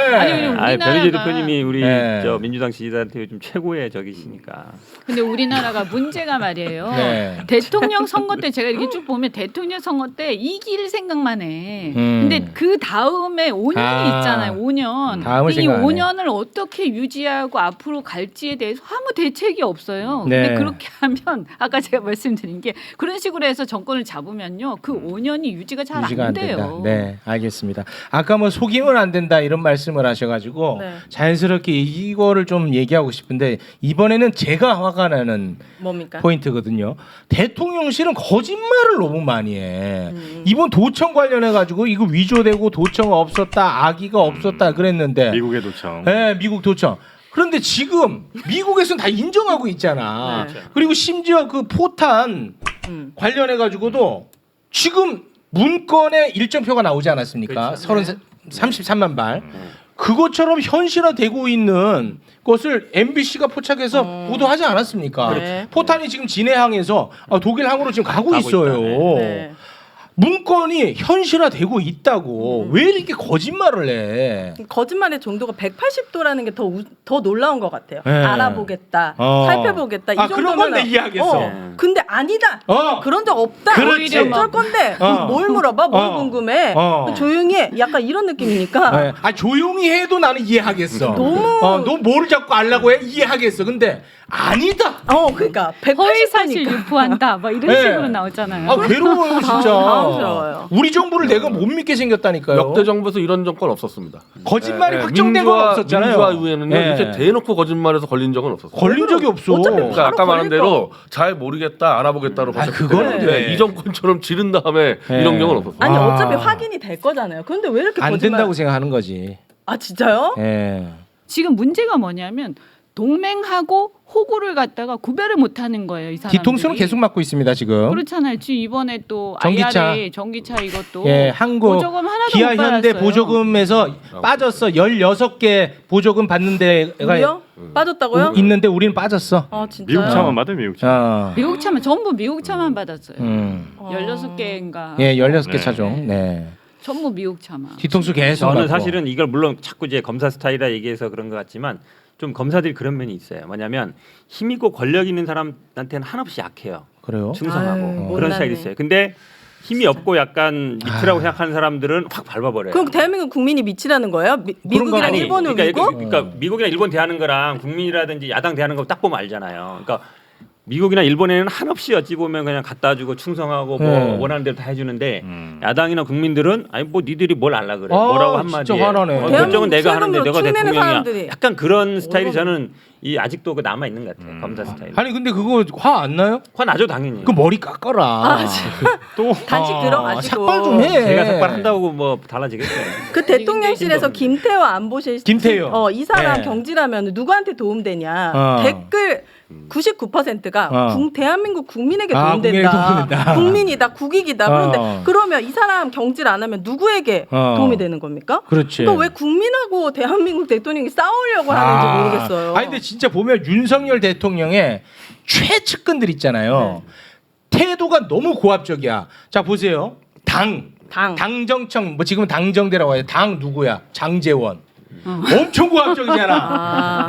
아니, 변희재 우리나라가- 대표님이 우리 네. 저 민주당 지지자한테 요즘 최고의 적이시니까. 근데 우리나라가 문제가 말이에요. 네. 대통령 선거 때 제가 이렇게 쭉 보면 대통령 선거 때 이길 생각만 해. 음. 근데 그 다음에 5년이 있잖아요. 5년. 다음을 이 생각 안 해. 5년을 어떻게 유지하고 앞으로 갈지에 대해서 아무 대책이 없어요. 네. 근데 그렇게 하면 아까 제가 말씀드린 게 그런 식으로 해서 정권을 잡으면요. 그 5년이 유지가 잘 유지가 안 안 된다. 돼요. 네, 알겠습니다. 아까 뭐 속이면 안 된다 이런 말씀을 하셔가지고 네. 자연스럽게 이거를 좀 얘기하고 싶은데 이번에는 제가 화가 나는 뭡니까? 포인트거든요. 대통령실은 거짓말을 너무 많이 해. 이번 도청 관련해 가지고 이거 위조되고 도청 없었다, 악의가 없었다 그랬는데, 미국의 도청. 네, 미국 도청. 그런데 지금 미국에서는 다 인정하고 있잖아. 네. 그리고 심지어 그 포탄 음. 관련해 가지고도 지금 문건에 일정표가 나오지 않았습니까? 그렇죠. 33만 발. 그것처럼 현실화되고 있는 것을 MBC가 포착해서 보도하지 않았습니까? 네. 포탄이 지금 진해항에서 독일항으로 지금 가고 가고 있어요. 네. 문건이 현실화되고 있다고 왜 이렇게 거짓말을 해? 거짓말의 정도가 180도라는 게 더 놀라운 것 같아요. 네. 알아보겠다, 살펴보겠다. 이 아, 정도면 그런 건 내 이해하겠어. 근데 아니다. 그런 적 없다. 그렇지. 어쩔 건데 어. 뭘 물어봐? 뭘 어. 궁금해? 어. 조용히 해. 약간 이런 느낌이니까. 네. 조용히 해도 나는 이해하겠어. 너무- 너 뭐를 자꾸 알라고 해? 이해하겠어. 근데 아니다. 그러니까 허위사실 180도니까. 유포한다. 막 이런 네. 식으로 나오잖아요. 괴로워요 진짜. 당황스러워요. 우리 정부를 내가 못 믿게 생겼다니까요. 역대 정부에서 이런 정권 없었습니다. 거짓말이 예, 예. 확정된 건 없었잖아요. 민주화 이후에는요 예. 이렇게 대놓고 거짓말해서 걸린 적은 없었어요. 걸린 적이 없어. 어차피 그러니까 아까 바로 말한 걸릴 대로 잘 모르겠다 알아보겠다로 그거는 버텼는데 돼. 이 정권처럼 지른 다음에 네. 이런 경우는 없었어요. 아니 아. 어차피 확인이 될 거잖아요. 그런데 왜 이렇게 안 거짓말? 된다고 생각하는 거지. 아 진짜요? 예. 지금 문제가 뭐냐면 동맹하고 호구를 갖다가 구별을 못하는 거예요. 이 사람들이. 뒤통수는 계속 맞고 있습니다 지금. 그렇잖아요. 지금 이번에 또 전기차. IRA 전기차 이것도 예, 한국 보조금 하나도 기아 못 현대 받았어요. 보조금에서 빠졌어. 16개 보조금 받는 데가 우리요? 빠졌다고요? 있는데 우리는 빠졌어. 아 진짜. 미국 차만 받아요, 미국 차. 어. 전부 미국 차만 받았어요. 16개인가. 예, 16개 네. 차종. 네. 전부 미국 차만. 뒤통수 계속 저는 맞고. 사실은 이걸 물론 자꾸 이제 검사 스타일이라 얘기해서 그런 것 같지만 좀 검사들이 그런 면이 있어요. 뭐냐면 힘있고 권력 있는 사람한테는 한없이 약해요. 그래요? 충성하고 아유, 그런 못났네. 스타일이 있어요. 근데 힘이 없고 약간 밑이라고 생각하는 사람들은 확 밟아버려요. 그럼 대한민국 국민이 미치라는 거예요? 미국이랑 아니, 일본을 그러니까, 믿고? 그러니까 미국이나 일본 대하는 거랑 국민이라든지 야당 대하는 거 딱 보면 알잖아요. 그러니까 미국이나 일본에는 한없이 어찌 보면 그냥 갖다 주고 충성하고 뭐 네. 원하는 대로 다 해주는데 야당이나 국민들은 아니 뭐 니들이 뭘 알라 그래 아, 뭐라고 진짜 한마디에 화나네. 결정은 내가 하는데 대한민국 내가 최근에 대통령이야. 사람들이. 약간 그런 스타일이 저는 이 아직도 그 남아 있는 것 같아요. 검사 스타일. 아니 근데 그거 화 안 나요? 화나죠 당연히. 그 머리 깎아라. 또 단식 들어가시고. 삭발 좀 해. 제가 삭발한다고 뭐 달라지겠어요. 그 대통령실에서 김태호 안보실 김태호. 이 사람 네. 경질하면 누구한테 도움되냐 어. 댓글 99%가 대한민국 국민에게 국민에게 도움된다. 도움된다. 국민이다, 국익이다. 그런데 어. 그러면 이 사람 경질 안 하면 누구에게 도움이 되는 겁니까? 그렇지. 그러니까 왜 국민하고 대한민국 대통령이 싸우려고 하는지 모르겠어요. 아니 근데 진짜 보면 윤석열 대통령의 최측근들 있잖아요. 태도가 너무 고압적이야. 자 보세요. 당정청 뭐 지금 당정대라고 해요. 당 누구야? 장제원. 엄청 고압적이잖아.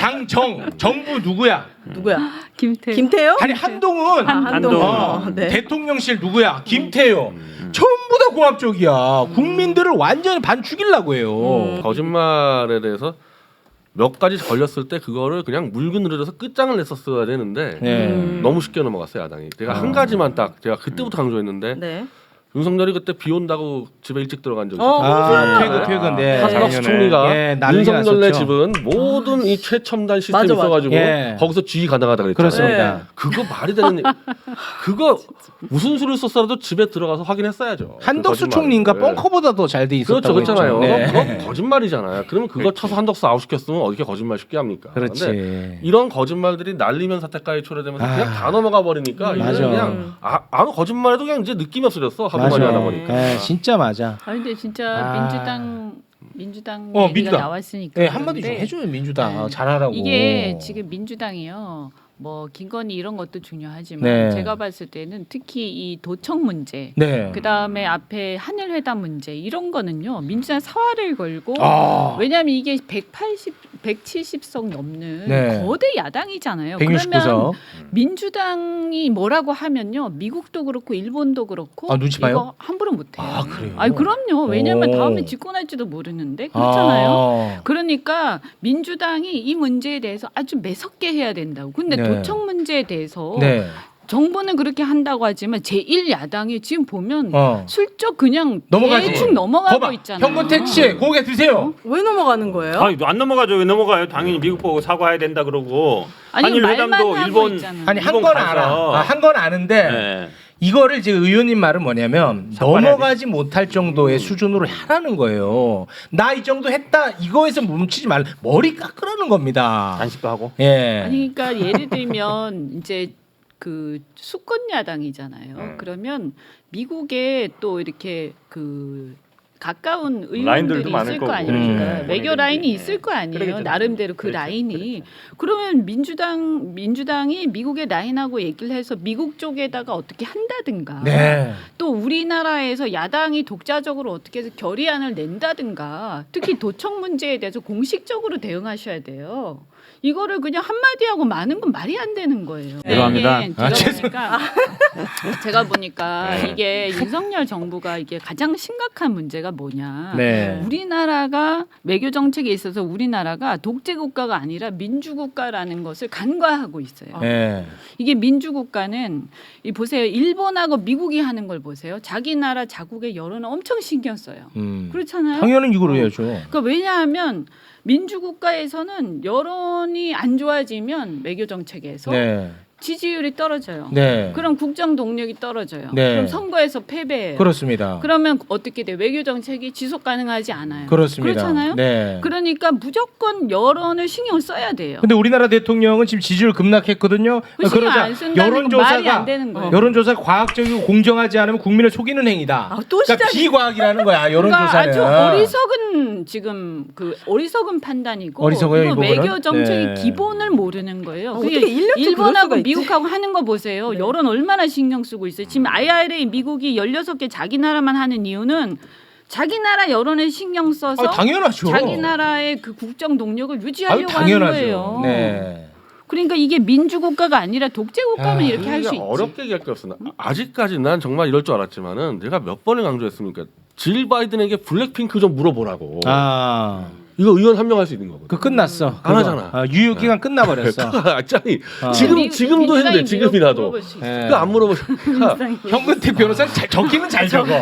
정부 누구야? 누구야? 김태호. 아니 한동훈. 한동훈. 네. 대통령실 누구야? 김태호. 전부 다 고압적이야. 국민들을 완전히 반 죽이려고 해요. 거짓말에 대해서 몇 가지 걸렸을 때 그거를 그냥 물고 늘어져서 끝장을 냈었어야 되는데 네. 너무 쉽게 넘어갔어요 야당이. 제가 한 가지만 딱 제가 그때부터 강조했는데 네. 윤석열이 그때 비 온다고 집에 일찍 들어간 적이 어, 있었어요. 퇴근. 네. 하석수 작년에. 총리가 예, 난리 윤석열네 났었죠. 집은 모든 이 최첨단 시스템이 맞아, 맞아. 있어가지고 예. 거기서 지휘 가능하다 그랬잖아요. 그렇습니다. 네. 그거 말이 되는 그거 무슨 수를 썼어도 집에 들어가서 확인했어야죠. 한덕수 그 거짓말을. 총리인가 예. 벙커보다 더 잘 돼 있었다고 그렇죠, 그렇잖아요. 했죠. 네. 그거 거짓말이잖아요. 그러면 그거 쳐서 한덕수 아웃시켰으면 어떻게 거짓말 쉽게 합니까? 그렇지. 근데 이런 거짓말들이 날리면 사태까지 초래되면서 그냥 다 넘어가 버리니까 이제 맞아. 그냥 아무 거짓말해도 그냥 이제 느낌이 없어졌어. 하도 많이 하다 보니까. 네, 진짜 맞아. 근데 진짜 민주당 얘기가 민주당. 나왔으니까. 네, 한마디 좀 그런데 해줘요 민주당. 네. 잘하라고. 이게 지금 민주당이요. 뭐 김건희 이런 것도 중요하지만 네. 제가 봤을 때는 특히 이 도청 문제, 네. 그 다음에 앞에 한일 회담 문제 이런 거는요 민주당 사활을 걸고 아. 왜냐하면 이게 180 170석 넘는 네. 거대 야당이잖아요. 169석. 그러면 민주당이 뭐라고 하면요, 미국도 그렇고 일본도 그렇고 눈치 봐요? 이거 함부로 못해요. 아, 그래요? 아니 그럼요. 왜냐하면 오. 다음에 집권할지도 모르는데 그렇잖아요. 아. 그러니까 민주당이 이 문제에 대해서 아주 매섭게 해야 된다고. 근데 네. 도청 문제에 대해서 네. 정부는 그렇게 한다고 하지만 제1야당이 지금 보면 슬쩍 그냥 넘어가지. 대충 넘어가고 거봐. 있잖아요. 현근 택시 고개 드세요. 왜 넘어가는 거예요? 아니 안 넘어가죠. 왜 넘어가요? 당연히 미국 보고 사과해야 된다 그러고 아니, 한일 말만 회담도 하고 일본 있잖아. 아니 한 일본 건 가서. 알아. 한 건 아는데 네. 이거를 지금 의원님 말은 뭐냐면 사과해야 넘어가지 못할 정도의 수준으로 하라는 거예요. 나 이 정도 했다. 이거에서 멈추지 말. 머리 깎으라는 겁니다. 단식도 하고. 예. 아니 그러니까 예를 들면 이제 그 수권 야당이잖아요. 그러면 미국에 또 이렇게 그 가까운 의원들이 라인들도 많을 있을 거 거고. 아닙니까? 외교 본인들이. 라인이 있을 거 아니에요. 그러겠죠. 나름대로 그 그렇죠. 라인이. 그러면 민주당이 미국의 라인하고 얘기를 해서 미국 쪽에다가 어떻게 한다든가. 네. 또 우리나라에서 야당이 독자적으로 어떻게 해서 결의안을 낸다든가. 특히 도청 문제에 대해서 공식적으로 대응하셔야 돼요. 이거를 그냥 한마디 하고 많은 건 말이 안 되는 거예요. 죄송합니다. 이게 아, 제가 보니까 이게 윤석열 정부가 이게 가장 심각한 문제가 뭐냐. 네. 우리나라가 외교 정책에 있어서 우리나라가 독재 국가가 아니라 민주 국가라는 것을 간과하고 있어요. 네. 이게 민주 국가는 이 보세요. 일본하고 미국이 하는 걸 보세요. 자기 나라 자국의 여론을 엄청 신경 써요. 그렇잖아요. 당연히 이걸 해야죠. 그러니까 왜냐하면 민주국가에서는 여론이 안 좋아지면 외교 정책에서 네. 지지율이 떨어져요. 네. 그럼 국정 동력이 떨어져요. 네. 그럼 선거에서 패배해요. 그렇습니다. 그러면 어떻게 돼? 외교 정책이 지속 가능하지 않아요. 그렇습니다. 그렇잖아요. 네. 그러니까 무조건 여론을 신경 써야 돼요. 근데 우리나라 대통령은 지금 지지율 급락했거든요. 그 신경 안 쓴다는 건 말이 안 되는 거예요. 여론조사 과학적이고 공정하지 않으면 국민을 속이는 행위다. 아, 또 그러니까 시작이- 비과학이라는 거야. 그러니까 여론조사는. 아주 어리석은 지금 그 어리석은 판단이고 어리석어요, 이 이거 부분은? 외교 정책의 네. 기본을 모르는 거예요. 그게 어떻게 인력도 그럴 일본하고 수가 있지? 미국하고 하는 거 보세요. 네. 여론 얼마나 신경 쓰고 있어요. 지금 IRA 미국이 16개 자기 나라만 하는 이유는 자기 나라 여론에 신경 써서 당연하죠. 자기 나라의 그 국정 동력을 유지하려고 하는 당연하죠. 거예요. 네. 그러니까 이게 민주 국가가 아니라 독재 국가면 이렇게 할 수 있지. 어렵게 얘기할 게 없어. 아직까지 난 정말 이럴 줄 알았지만은 내가 몇 번을 강조했습니까? 질 바이든에게 블랙핑크 좀 물어보라고. 이거 의원 한 명 할 수 있는 거거든. 그 끝났어. 안 그거. 하잖아. 유효 기간 끝나버렸어. 아니 어. 지금도 해도 돼. 지금이라도. 물어볼 수 있어요. 예. 그거 안 물어보니까 현근택 변호사는 적기는 잘 적어.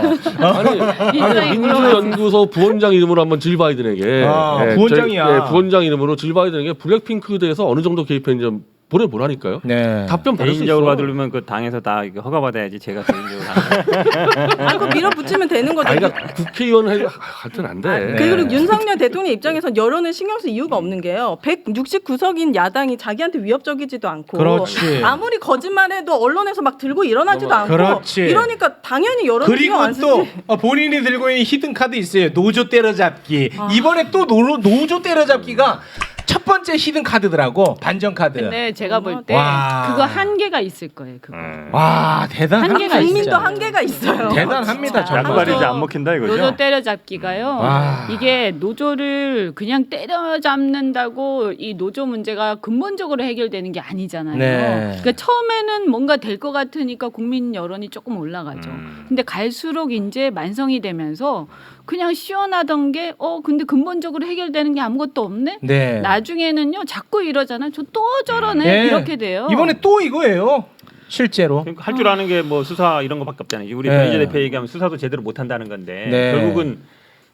아니 민주연구소 부원장 이름으로 한번 질 바이든에게 부원장이야. 부원장 이름으로 질 바이든에게 블랙핑크에 대해서 어느 정도 개입했는지 좀 보내보라니까요. 네. 답변 받을 수 개인적으로 있어. 받으려면 그 당에서 다 이거 허가 받아야지 제가 개인적으로 하는 아, 그거 밀어붙이면 되는 거죠. 아니 그러니까 국회의원 하여튼 안 돼. 네. 그리고 윤석열 대통령 입장에선 여론을 신경 쓸 이유가 없는 게요. 169석인 야당이 자기한테 위협적이지도 않고 그렇지. 아무리 거짓말해도 언론에서 막 들고 일어나지도 않고 그렇지. 이러니까 당연히 여론 그리고 신경 안 쓰지. 또 본인이 들고 있는 히든 카드 있어요. 노조 때려잡기. 이번에 또 노조 때려잡기가 첫 번째 히든 카드더라고. 반전 카드. 근데 제가 볼 때 와. 그거 한계가 있을 거예요. 그거. 와 대단합니다. 한계가 국민도 진짜. 한계가 있어요. 대단합니다. 진짜. 정말. 양발이 이제 안 먹힌다 이거죠. 노조 때려잡기가요. 와. 이게 노조를 그냥 때려잡는다고 이 노조 문제가 근본적으로 해결되는 게 아니잖아요. 네. 그러니까 처음에는 뭔가 될 것 같으니까 국민 여론이 조금 올라가죠. 근데 갈수록 이제 만성이 되면서 그냥 시원하던 게 근데 근본적으로 해결되는 게 아무것도 없네. 네. 나중에는요 자꾸 이러잖아. 저 또 저러네 네. 이렇게 돼요. 이번에 또 이거예요. 실제로. 그러니까 할 줄 아는 게 뭐 수사 이런 거밖에 없잖아요. 우리 네. 변희재 대표 얘기하면 수사도 제대로 못 한다는 건데 네. 결국은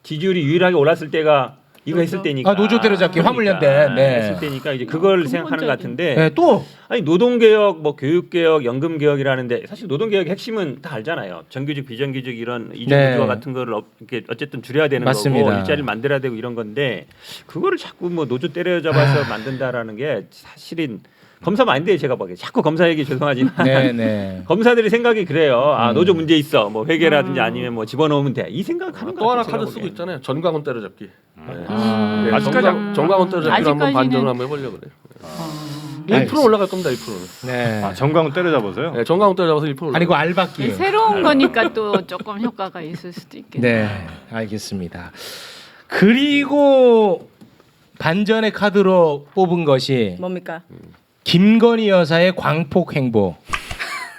지지율이 유일하게 올랐을 때가 이거 했을 때니까. 노조 때려잡기 화물연대. 네. 했을 때니까 이제 그걸 생각하는 것 같은데. 네, 또 아니 노동개혁, 뭐 교육개혁, 연금개혁이라는데 사실 노동개혁 핵심은 다 알잖아요. 정규직, 비정규직 이런 이중구조와 같은 거를 이렇게 어쨌든 줄여야 되는 맞습니다. 거고 일자리를 만들어야 되고 이런 건데 그거를 자꾸 뭐 노조 때려잡아서 만든다라는 게 사실은 검사 마인드에 제가 보기에 자꾸 검사 얘기 죄송하지만 네. 검사들이 생각이 그래요. 노조 문제 있어. 뭐 회계라든지 아니면 뭐 집어넣으면 돼. 이 생각하는 또 거 하나 같아요. 카드 쓰고 있잖아요. 전광훈 때려잡기. 아직까지 전광훈 때려잡기를 한번 아직까지는- 반전을 한번 해보려고 그래요. 알겠습니다. 1% 올라갈 겁니다. 1%는. 네. 정광훈 때려잡아서요. 네, 전광훈 때려잡아서 1% 올라. 아니 그 알박기. 새로운 거니까 또 조금 효과가 있을 수도 있겠네요. 네, 알겠습니다. 그리고 반전의 카드로 뽑은 것이 뭡니까? 김건희 여사의 광폭 행보.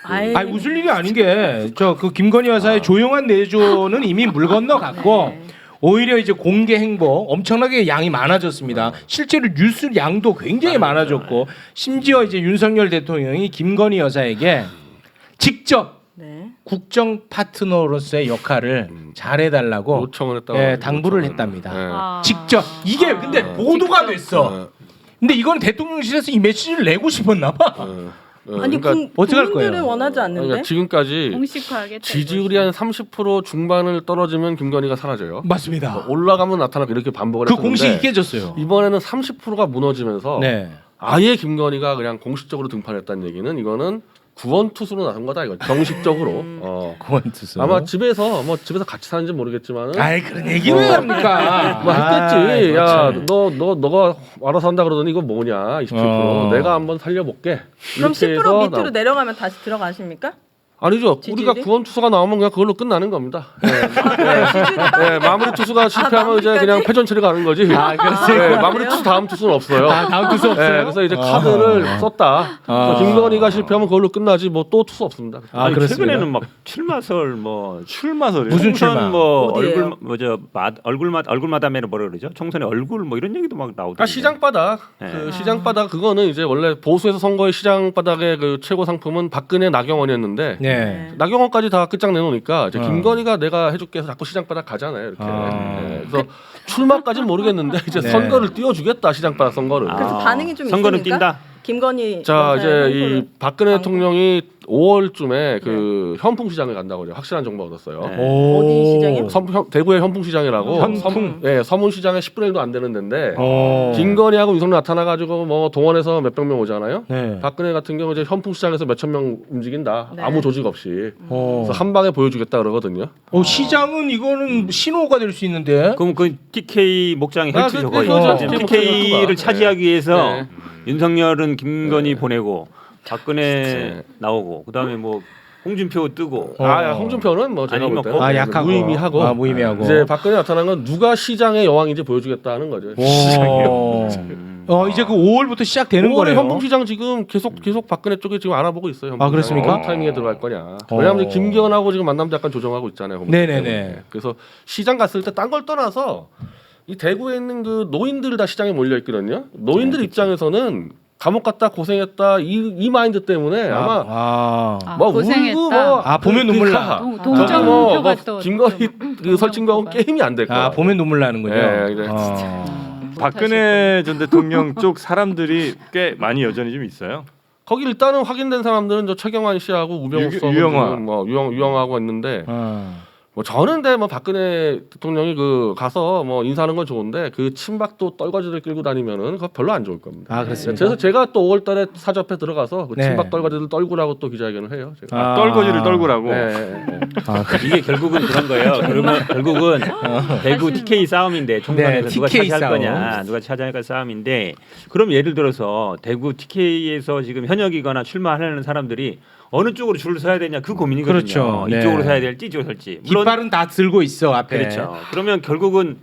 아이, 아니 웃을 일이 아닌 게 저 그 김건희 여사의 조용한 내조는 이미 물 건너갔고 네. 오히려 이제 공개 행보 엄청나게 양이 많아졌습니다. 실제로 뉴스 양도 굉장히 많아졌고 심지어 이제 윤석열 대통령이 김건희 여사에게 직접 네. 국정 파트너로서의 역할을 잘해달라고 요청을 했다고. 예, 당부를 요청을. 했답니다. 예. 아. 직접 이게 근데 보도가 됐어. 근데 이건 대통령실에서 이 메시지를 내고 싶었나 봐. 아니 그러니까, 어떻게 할 국민들은 거예요? 원하지 않는데. 그러니까 지금까지 공식화하겠다. 지지율이 한 30% 중반을 떨어지면 김건희가 사라져요. 맞습니다. 올라가면 나타나고 이렇게 반복을 그 했었는데 공식이 깨졌어요. 이번에는 30%가 무너지면서 네. 아예 김건희가 그냥 공식적으로 등판했다는 얘기는 이거는 구원투수로 나선 거다 이거 정식적으로. 구원투수. 아마 집에서 같이 사는지 모르겠지만은 아이 그런 얘기를 왜 합니까? 뭐 했겠지. 야, 그렇지. 너가 알아서 한다 그러더니 이거 뭐냐? 27%. 내가 한번 살려볼게. 그럼 이렇게 10% 해서 밑으로 내려가면 다시 들어가십니까? 아니죠. 지지율이? 우리가 구원 투수가 나오면 그냥 그걸로 끝나는 겁니다. 지지율이 네, 마무리 투수가 실패하면 이제 마무리까지? 그냥 패전 처리 가는 거지. 아, 그렇습니까? 네, 마무리 투수 다음 투수는 없어요. 아, 다음 투수 없어요? 네, 그래서 이제 카드를 썼다. 그래서 김건희가 실패하면 그걸로 끝나지 뭐 또 투수 없습니다. 아, 아니, 그렇습니다. 최근에는 막 출마설 뭐 출마설이 무슨 총선 출마? 뭐 어디예요? 얼굴마담에는 뭐라 그러죠? 총선에 얼굴 뭐 이런 얘기도 막 나오던데. 아 시장바닥 네. 그 시장바닥 그거는 이제 원래 보수에서 선거의 시장바닥의 그 최고 상품은 박근혜 나경원이었는데 네. 나경원까지 다 끝장내놓으니까 이제 어. 김건희가 내가 해줄게 해서 자꾸 시장바닥 가잖아요 이렇게. 아. 네, 그래서 출마까지는 모르겠는데 이제 네. 선거를 띄워주겠다 시장바닥 선거를. 그래서 반응이 좀 선거는 있습니까? 뛴다. 김건희 자 이제 여사의 이 행보를. 박근혜 광고. 대통령이 5월쯤에 그 현풍시장을 간다고 이제 확실한 정보 얻었어요. 네. 오. 어디 시장이요? 대구의 현풍시장이라고 현풍? 서문시장의 10분의 1도 안 되는 데인데 오. 김건희하고 윤석열 나타나가지고 뭐 동원해서 몇백 명 오잖아요. 네. 박근혜 같은 경우 이제 현풍시장에서 몇천 명 움직인다. 네. 아무 조직 없이. 오. 그래서 한 방에 보여주겠다 그러거든요. 시장은 이거는 신호가 될 수 있는데. 그럼 그 TK 목장의 아, 헬스 그- 저거 그거죠. 지금 TK TK를 목장 차지하기 위해서 네. 윤석열은 김건희 보내고 박근혜 네. 나오고 그다음에 뭐 홍준표 뜨고 어. 홍준표는 뭐 제가 아니, 볼 뭐 때는 약하고. 무의미하고. 아, 무의미하고. 이제 박근혜 나타난 건 누가 시장의 여왕인지 보여주겠다 하는 거죠. 오. 이제 그 5월부터 시작되는 5월에 거네요. 현풍시장 지금 계속 박근혜 쪽에 지금 알아보고 있어요. 현풍시장. 그렇습니까? 어느 타이밍에 들어갈 거냐. 왜냐하면 지금 김기현하고 지금 만남도 약간 조정하고 있잖아요. 현풍시장 네네네. 때문에. 그래서 시장 갔을 때 딴 걸 떠나서 이 대구에 있는 그 노인들 다 시장에 몰려 있거든요. 노인들 입장에서는 감옥 갔다 고생했다 이 마인드 때문에 아마 아, 뭐 고생했다. 울고 뭐 보면 눈물 나. 동정표가 또 김건희 그 설친 거하고 동정표가. 게임이 안 될 거야. 보면 눈물 나는군요. 네, 네. 박근혜 전 대통령 쪽 사람들이 꽤 많이 여전히 좀 있어요. 거기 일단은 확인된 사람들은 저 최경환 씨하고 우병우 유영하. 뭐 유영하고 있는데 뭐 저는 근데 뭐 박근혜 대통령이 그 가서 뭐 인사하는 건 좋은데 그 친박도 떨거지를 끌고 다니면은 그거 별로 안 좋을 겁니다. 아, 그렇습니까? 그래서 제가 또 5월달에 사접해 들어가서 그 네. 친박 떨거지들 떨구라고 또 기자회견을 해요. 제가. 떨거지를 떨구라고. 네. 이게 결국은 그런 거예요. 그러면 결국은 대구 TK 싸움인데 총선에서 네, 누가 TK 차지할 싸움. 거냐, 누가 차지할 싸움인데 그럼 예를 들어서 대구 TK에서 지금 현역이거나 출마하려는 사람들이 어느 쪽으로 줄을 서야 되냐 그 고민이거든요. 그렇죠. 네. 이쪽으로 서야 될지 이쪽으로 설지. 물론 깃발은 다 들고 있어 앞에. 그렇죠. 그러면 결국은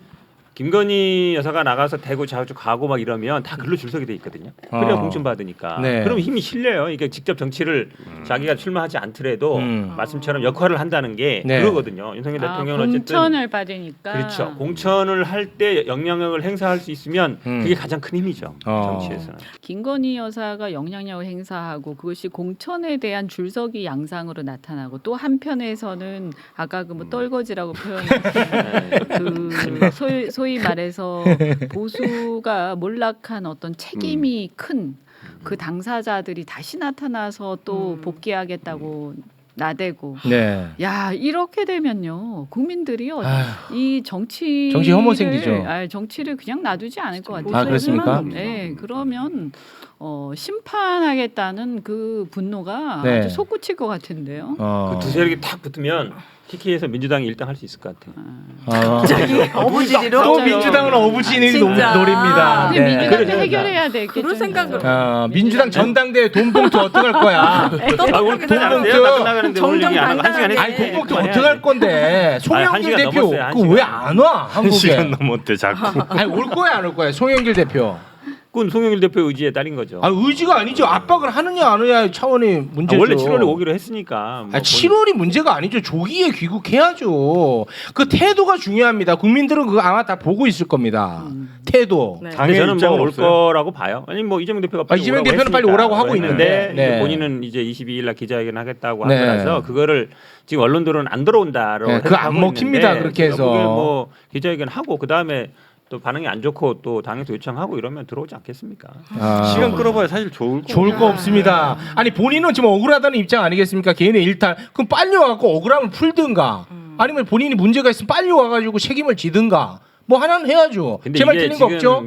김건희 여사가 나가서 대구 자주 가고 막 이러면 다 글로 줄 서게 돼 있거든요. 그래야 공천 받으니까. 네. 그럼 힘이 실려요. 이게 직접 정치를 자기가 출마하지 않더라도 말씀처럼 역할을 한다는 게 네. 그거거든요. 윤석열 대통령은 어쨌든 공천을 받으니까. 그렇죠. 공천을 할 때 영향력을 행사할 수 있으면 그게 가장 큰 힘이죠. 정치에서는. 김건희 여사가 영향력을 행사하고 그것이 공천에 대한 줄서기 양상으로 나타나고 또 한편에서는 아까 그 뭐 떨거지라고 표현했던 그 소위 말해서 보수가 몰락한 어떤 책임이 큰 그 당사자들이 다시 나타나서 또 복귀하겠다고 나대고 네. 야 이렇게 되면요 국민들이요 아휴. 이 정치 혐오 생기죠. 정치를 그냥 놔두지 않을 것 같아요. 아, 그렇습니까? 네 그러면 심판하겠다는 그 분노가 네. 아주 솟구칠 것 같은데요. 그 두 세력이 딱 붙으면 TK에서 민주당이 1등 할 수 있을 것 같아요. 갑자기 어부지리로 또 민주당은 어부지리 진짜. 노립니다. 근데 네. 민주당도 해결해야 되겠죠. 그럴 생각을 민주당 전당대회 돈 봉투 어떡할 거야? 오늘 끝나지 않았어요? 돈 나 끝나가는데 오늘 얘기 안 하고 1시간 정정 아니 돈 봉투 했어요. 어떡할 건데? 송영길 1시간 대표 넘었어요, 1시간. 그 왜 안 와? 한 시간 한국에. 넘었대 자꾸. 아니 올 거야 안 올 거야? 송영길 대표. 그건 송영길 대표 의지에 따른 거죠. 아 의지가 아니죠. 압박을 하느냐 안 하느냐 차원이 문제죠. 원래 7월에 오기로 했으니까. 뭐 7월이 문제가 아니죠. 조기에 귀국해야죠. 그 태도가 중요합니다. 국민들은 그거 아마 다 보고 있을 겁니다. 태도. 네. 근데 당의 저는 입장은 뭐 올 없어요. 거라고 봐요. 아니 뭐 이재명 대표가 빨리 이재명 오라고 대표는 빨리 했으니까. 오라고 하고 있는데. 이제 네. 본인은 이제 22일 날 기자회견 하겠다고 네. 한 거라서 그거를 지금 언론들은 안 들어온다로 네, 그거 안 해석하고 먹힙니다, 있는데 그렇게 해서. 제가 보기엔 뭐 기자회견 하고 그 다음에 또 반응이 안 좋고 또 당에서 요청하고 이러면 들어오지 않겠습니까? 시간 끌어봐야 사실 좋을 거. 좋을 거 없습니다. 아니 본인은 지금 억울하다는 입장 아니겠습니까? 개인의 일탈. 그럼 빨리 와갖고 억울함을 풀든가. 아니면 본인이 문제가 있으면 빨리 와가지고 책임을 지든가. 뭐 하나는 해야죠. 근데 제 말 이게 틀린 거 지금 없죠?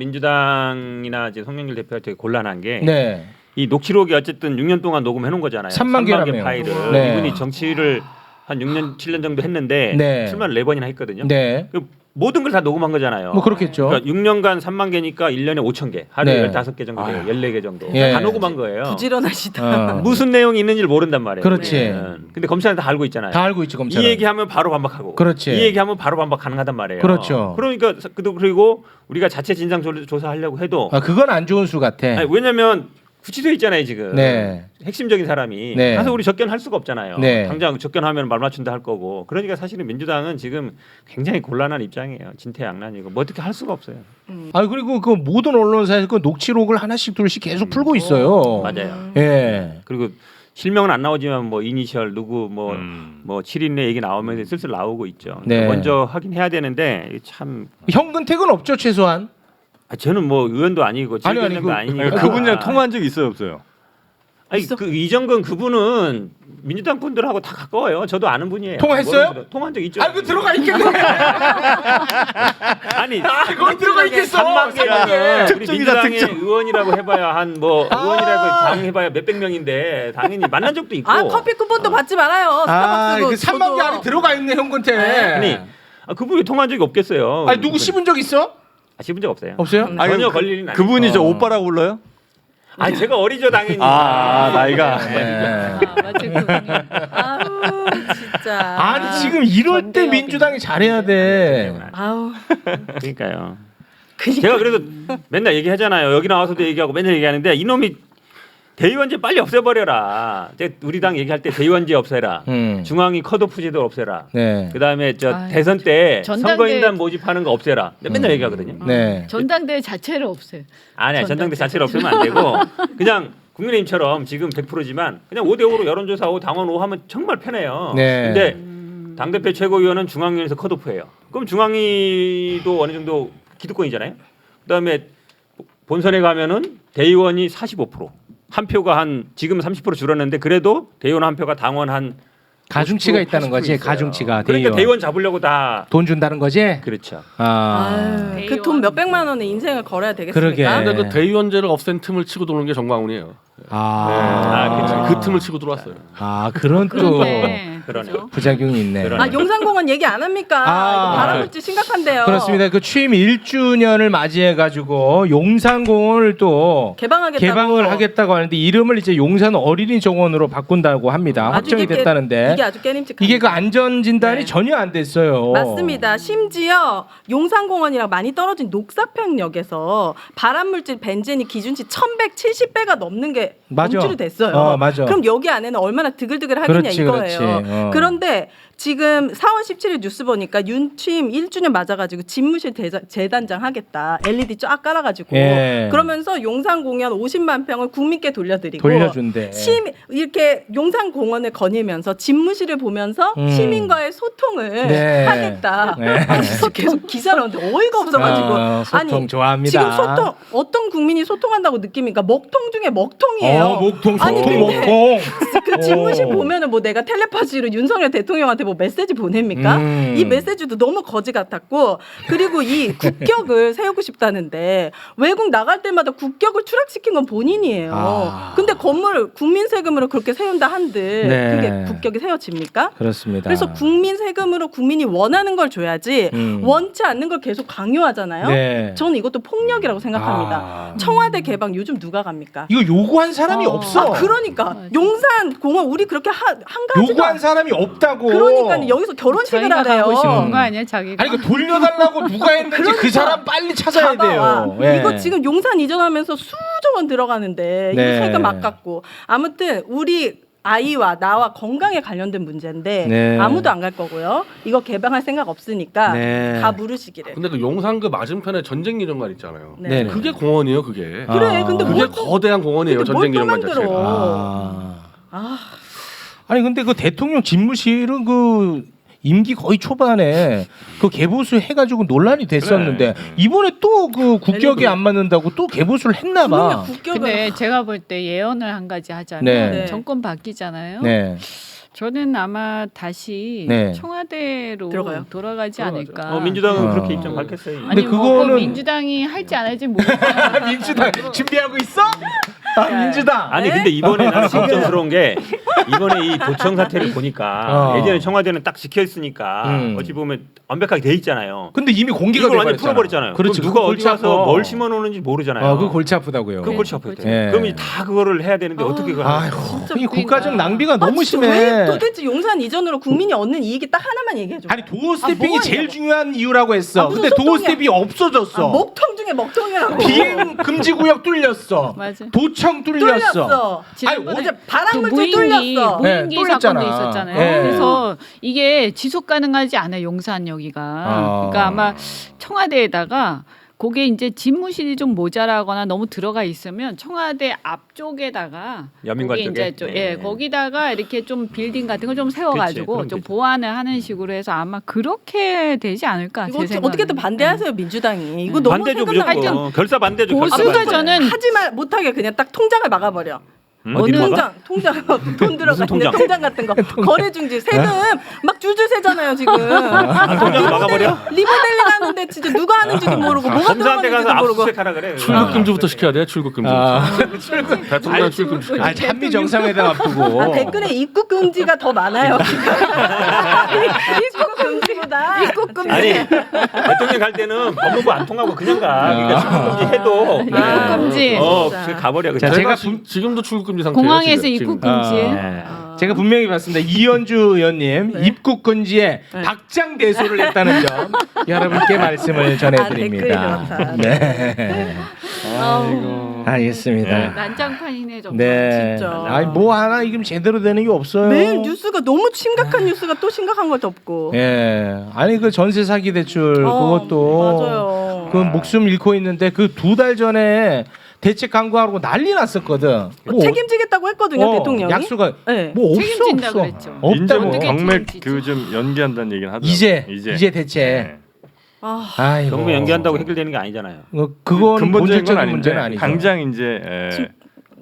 민주당이나 이제 송영길 대표가 되게 곤란한 게 네. 이 녹취록이 어쨌든 6년 동안 녹음해 놓은 거잖아요. 3만 개라며요. 개 파일을 네. 이분이 정치를 한 6년 7년 정도 했는데 네. 출마를 4번이나 했거든요. 네. 그 모든 걸 다 녹음한 거잖아요. 뭐 그렇겠죠. 그러니까 6년간 3만 개니까 1년에 5천 개. 하루에 네. 15개 정도 돼요. 14개 정도. 예. 다 녹음한 거예요. 부지런하시다. 무슨 내용이 있는지를 모른단 말이에요. 그렇지. 근데 검찰은 다 알고 있잖아요. 다 알고 있죠 검찰은. 이 얘기하면 바로 반박하고 그렇지. 이 얘기하면 바로 반박 가능하단 말이에요. 그렇죠. 그러니까 그리고 우리가 자체 진상 조사하려고 해도 그건 안 좋은 수 같아. 아니, 왜냐면 구치돼 있잖아요 지금. 네. 핵심적인 사람이 네. 가서 우리 접견할 수가 없잖아요. 네. 당장 접견하면 말 맞춘다 할 거고. 그러니까 사실은 민주당은 지금 굉장히 곤란한 입장이에요. 진퇴양난이고 뭐 어떻게 할 수가 없어요. 그리고 그 모든 언론사에서 그 녹취록을 하나씩 둘씩 계속 풀고 있어요. 맞아요. 예. 그리고 실명은 안 나오지만 뭐 이니셜 누구 뭐 7인의 얘기 나오면 슬슬 나오고 있죠. 네. 먼저 확인해야 되는데 이게 참 현근택은 없죠 최소한. 저는 뭐 의원도 아니고 아니, 지휘관도 그- 아니니까 그분이랑 통화한 적 있어요 없어요? 아니 그 이정근 그분은 민주당 분들하고 다 가까워요. 저도 아는 분이에요. 통화했어요? 모르는 통화한 적 있죠. 그 들어가 있겠네. 아니 거기 들어가 있겠어. 3만 개가 우리 특종이다, 민주당의 특종. 의원이라고 해봐야 한 뭐 의원이라고 당 해봐야 몇백 명인데 당연히 만난 적도 있고. 커피 쿠폰도 받지 말아요. 스타벅스도 그 3만 개 안에 들어가 있네 현근택. 아니 그분이 통화한 적이 없겠어요. 아니 누구 씹은 적 있어? 씹은 적 없어요. 없어요? 전혀 걸릴 일은 아니에요. 그분이 저 오빠라고 불러요? 아니 제가 어리죠 당연히. 나이가. 네. 맞죠, 그분이. 아우 진짜. 아니 지금 이럴 때 민주당이 잘해야 돼. 아우. 그러니까요. 제가 그래도 맨날 얘기하잖아요. 여기 나와서도 얘기하고 맨날 얘기하는데 이놈이 대의원제 빨리 없애버려라. 제가 우리 당 얘기할 때 대의원제 없애라. 중앙위 컷오프제도 없애라. 네. 그다음에 저 아유, 대선 때 전당대- 선거인단 모집하는 거 없애라. 맨날 얘기하거든요. 네. 전당대회 자체를 없애요. 아니야 전당대 자체를 없애면 안 되고 그냥 국민의힘처럼 지금 100%지만 그냥 5대5로 여론조사하고 당원호 하면 정말 편해요. 네. 근데 당대표 최고위원은 중앙위에서 컷오프해요. 그럼 중앙위도 어느 정도 기득권이잖아요. 그다음에 본선에 가면은 대의원이 45%. 한 표가 한 지금 30% 줄었는데 그래도 대의원 한 표가 당원 한 가중치가 50%, 있다는 거지. 80% 있어요. 가중치가 그러니까 대의원. 대의원 잡으려고 다 돈 준다는 거지? 그렇죠. 그 돈 몇백만 원에 인생을 걸어야 되겠습니까? 그러게. 근데 그 대의원제를 없앤 틈을 치고 들어오는 게 정광훈이에요. 아, 그 틈을 치고 들어왔어요. 그런 또 그런데 그러네요. 부작용이 있네. 그러네. 용산공원 얘기 안 합니까? 이거 발암물질 심각한데요. 그렇습니다. 그 취임 1주년을 맞이해 가지고 용산공원을 또 개방하겠다고. 개방을 하겠다고 하는데 이름을 이제 용산 어린이 정원으로 바꾼다고 합니다. 아주 확정이 이게 됐다는데 이게 아주 깨림직한. 이게 그 안전 진단이 네. 전혀 안 됐어요. 맞습니다. 심지어 용산공원이랑 많이 떨어진 녹사평역에서 발암물질 벤젠이 기준치 1170배가 넘는 게 맞아. 검출이 됐어요. 맞아. 그럼 여기 안에는 얼마나 드글드글 하겠냐 그렇지, 이거예요. 그렇지. 그런데 지금 4월 17일 뉴스 보니까 윤취임 1주년 맞아가지고 집무실 재단장 하겠다. LED 쫙 깔아가지고 예. 그러면서 용산공원 50만 평을 국민께 돌려드리고 돌려준대. 이렇게 용산공원을 거니면서 집무실을 보면서 시민과의 소통을 네. 하겠다. 네. 아니, 계속 기사를 하는데 어이가 없어가지고 소통 좋아합니다. 지금 소통 어떤 국민이 소통한다고 느낍니까? 먹통 중에 먹통이에요. 목통 아니, 소통 근데 목통. 그 집무실 보면은 뭐 내가 텔레파시로 윤석열 대통령한테 뭐 뭐 메시지 보냅니까? 이 메시지도 너무 거지 같았고 그리고 이 국격을 세우고 싶다는데 외국 나갈 때마다 국격을 추락시킨 건 본인이에요. 근데 건물 국민 세금으로 그렇게 세운다 한들 네. 그게 국격이 세워집니까? 그렇습니다. 그래서 국민 세금으로 국민이 원하는 걸 줘야지 원치 않는 걸 계속 강요하잖아요. 네. 저는 이것도 폭력이라고 생각합니다. 아. 청와대 개방 요즘 누가 갑니까? 이거 요구한 사람이 없어. 그러니까 용산 공원 우리 그렇게 한가지도 요구한 사람이 없다고. 그러니까 여기서 결혼식을 자기가 하래요. 가고 싶은 거 아니야 자기가? 아니 그 돌려달라고 누가 했는지 그 그러니까. 사람 빨리 찾아야 봐봐. 돼요. 예. 이거 지금 용산 이전하면서 수조 원 들어가는데 네. 이거 세금 아깝고 아무튼 우리 아이와 나와 건강에 관련된 문제인데 네. 아무도 안 갈 거고요. 이거 개방할 생각 없으니까 네. 다 물으시기를. 근데 그 용산 그 맞은편에 전쟁 기념관 있잖아요. 네. 네네. 그게 공원이에요, 그게. 아. 그래. 근데 그게 뭘 또- 거대한 공원이에요, 근데 전쟁 뭘 또 기념관 만들어. 자체가. 아. 아니 근데 그 대통령 집무실은 그 임기 거의 초반에 그 개보수 해가지고 논란이 됐었는데 그래. 이번에 또 그 국격에 LED. 안 맞는다고 또 개보수를 했나 분명히 봐. 국격을 근데 제가 볼 때 예언을 한 가지 하자면 네. 정권 바뀌잖아요. 네. 저는 아마 다시 네. 청와대로 들어가요. 돌아가지 않을까. 민주당은 어. 그렇게 입장 밝혔어요. 근데 아니 뭐 그거는- 민주당이 할지 안 할지 모르겠어요. 민주당 준비하고 있어? 아, 민주당. 아니 근데 이번에 나는 걱정스러운 게 이번에 이 도청 사태를 보니까 어. 예전에 청와대는 딱 지켜 있으니까 음. 어찌 보면 완벽하게 돼 있잖아요. 근데 이미 공개가 이걸 완전 돼버렸잖아. 풀어버렸잖아요. 그렇지. 그럼 누가 그거 어디 골치 가서 아파. 뭘 심어 놓는지 모르잖아요. 그 골치 아프다고요. 그 골치 아프죠. 예. 그럼 이제 다 그거를 해야 되는데 어떻게 그걸 하냐. 아이고, 이 국가적 낭비가 너무 진짜 심해. 왜 도대체 용산 이전으로 국민이 얻는 이익이 딱 하나만 얘기해 줘. 아니 도어 스태핑이 뭐가 제일 있냐고. 중요한 이유라고 했어. 무슨 근데 도어 소통이야. 스태핑이 없어졌어. 먹통 중에 먹통이라고. 비행 금지 구역 뚫렸어. 맞아. 도청 뚫렸어. 뚫렸어. 지난번에 어제 바람물질 그 무인기 뚫렸어. 무인기 네, 사건도 뚫렸잖아. 있었잖아요. 네. 그래서 이게 지속 가능하지 않아요. 용산 여기가. 그러니까 아마 청와대에다가 그게 이제 집무실이 좀 모자라거나 너무 들어가 있으면 청와대 앞쪽에다가 여민관 거기 쪽에? 이제 좀, 네. 예, 거기다가 이렇게 좀 빌딩 같은 걸 좀 세워가지고 그치, 좀 그럼 보완을 하는 식으로 해서 아마 그렇게 되지 않을까. 이거 제 생각에는. 어떻게든 반대하세요 민주당이. 이거 너무 반대죠 생각나고. 무조건. 결사 반대죠. 결사 보수가 반대. 저는 하지만 못하게 그냥 딱 통장을 막아버려. 어디 어느 막아? 통장 돈 들어가 무슨 있는 통장? 통장 같은 거 거래 중지 세금 막 줄줄 세잖아요 지금. 통장 막아버려? 리모델링 하는데 진짜 누가 하는지도 모르고 뭐가 검사한테 가서 들어가는지도 모르고. 압수수색하라 그래. 출국 금지부터 시켜야 돼요, 출국 금지. 대통령 출국 금지 시켜야 아, 한미 정상회담 앞두고. 아, 댓글에 입국 금지가 더 많아요. 입국 금지보다 입국 금지. 아니 대통령 갈 때는 법무부 안 통하고 그냥 가. 그러니까 출국금지 해도 입국 금지. 그 가버려. 자, 그냥. 제가 지금도 출국 금지 상태예요. 공항에서 지금. 입국 금지. 네. 제가 분명히 봤습니다. 이현주 의원님 입국 금지에 박장 대소를 했다는 점 여러분께 말씀을 전해드립니다. 댓글이 그렇다. 네. 알겠습니다. 난장판이네 정말. 네. 진짜. 아니 뭐 하나 이금 제대로 되는 게 없어요. 매일 뉴스가 너무 심각한 뉴스가 또 심각한 걸 덮고. 예. 아니 그 전세 사기 대출 그것도 맞아요. 그 목숨 잃고 있는데 그 2달 전에 대책 강구하고 난리 났었거든. 뭐 책임지겠다고 했거든요 대통령이. 약속가 네. 뭐 없어 책임진다 없어. 그랬죠. 이제 뭐 어떻게 경맥 책임지죠? 그 좀 연기한다는 얘기는 하더라고요. 이제 대책. 네. 아, 아이고. 정부 연기한다고 해결되는 게 아니잖아요. 그건 근본적인 건 본질적인 아닌데 문제는 아니죠. 당장 이제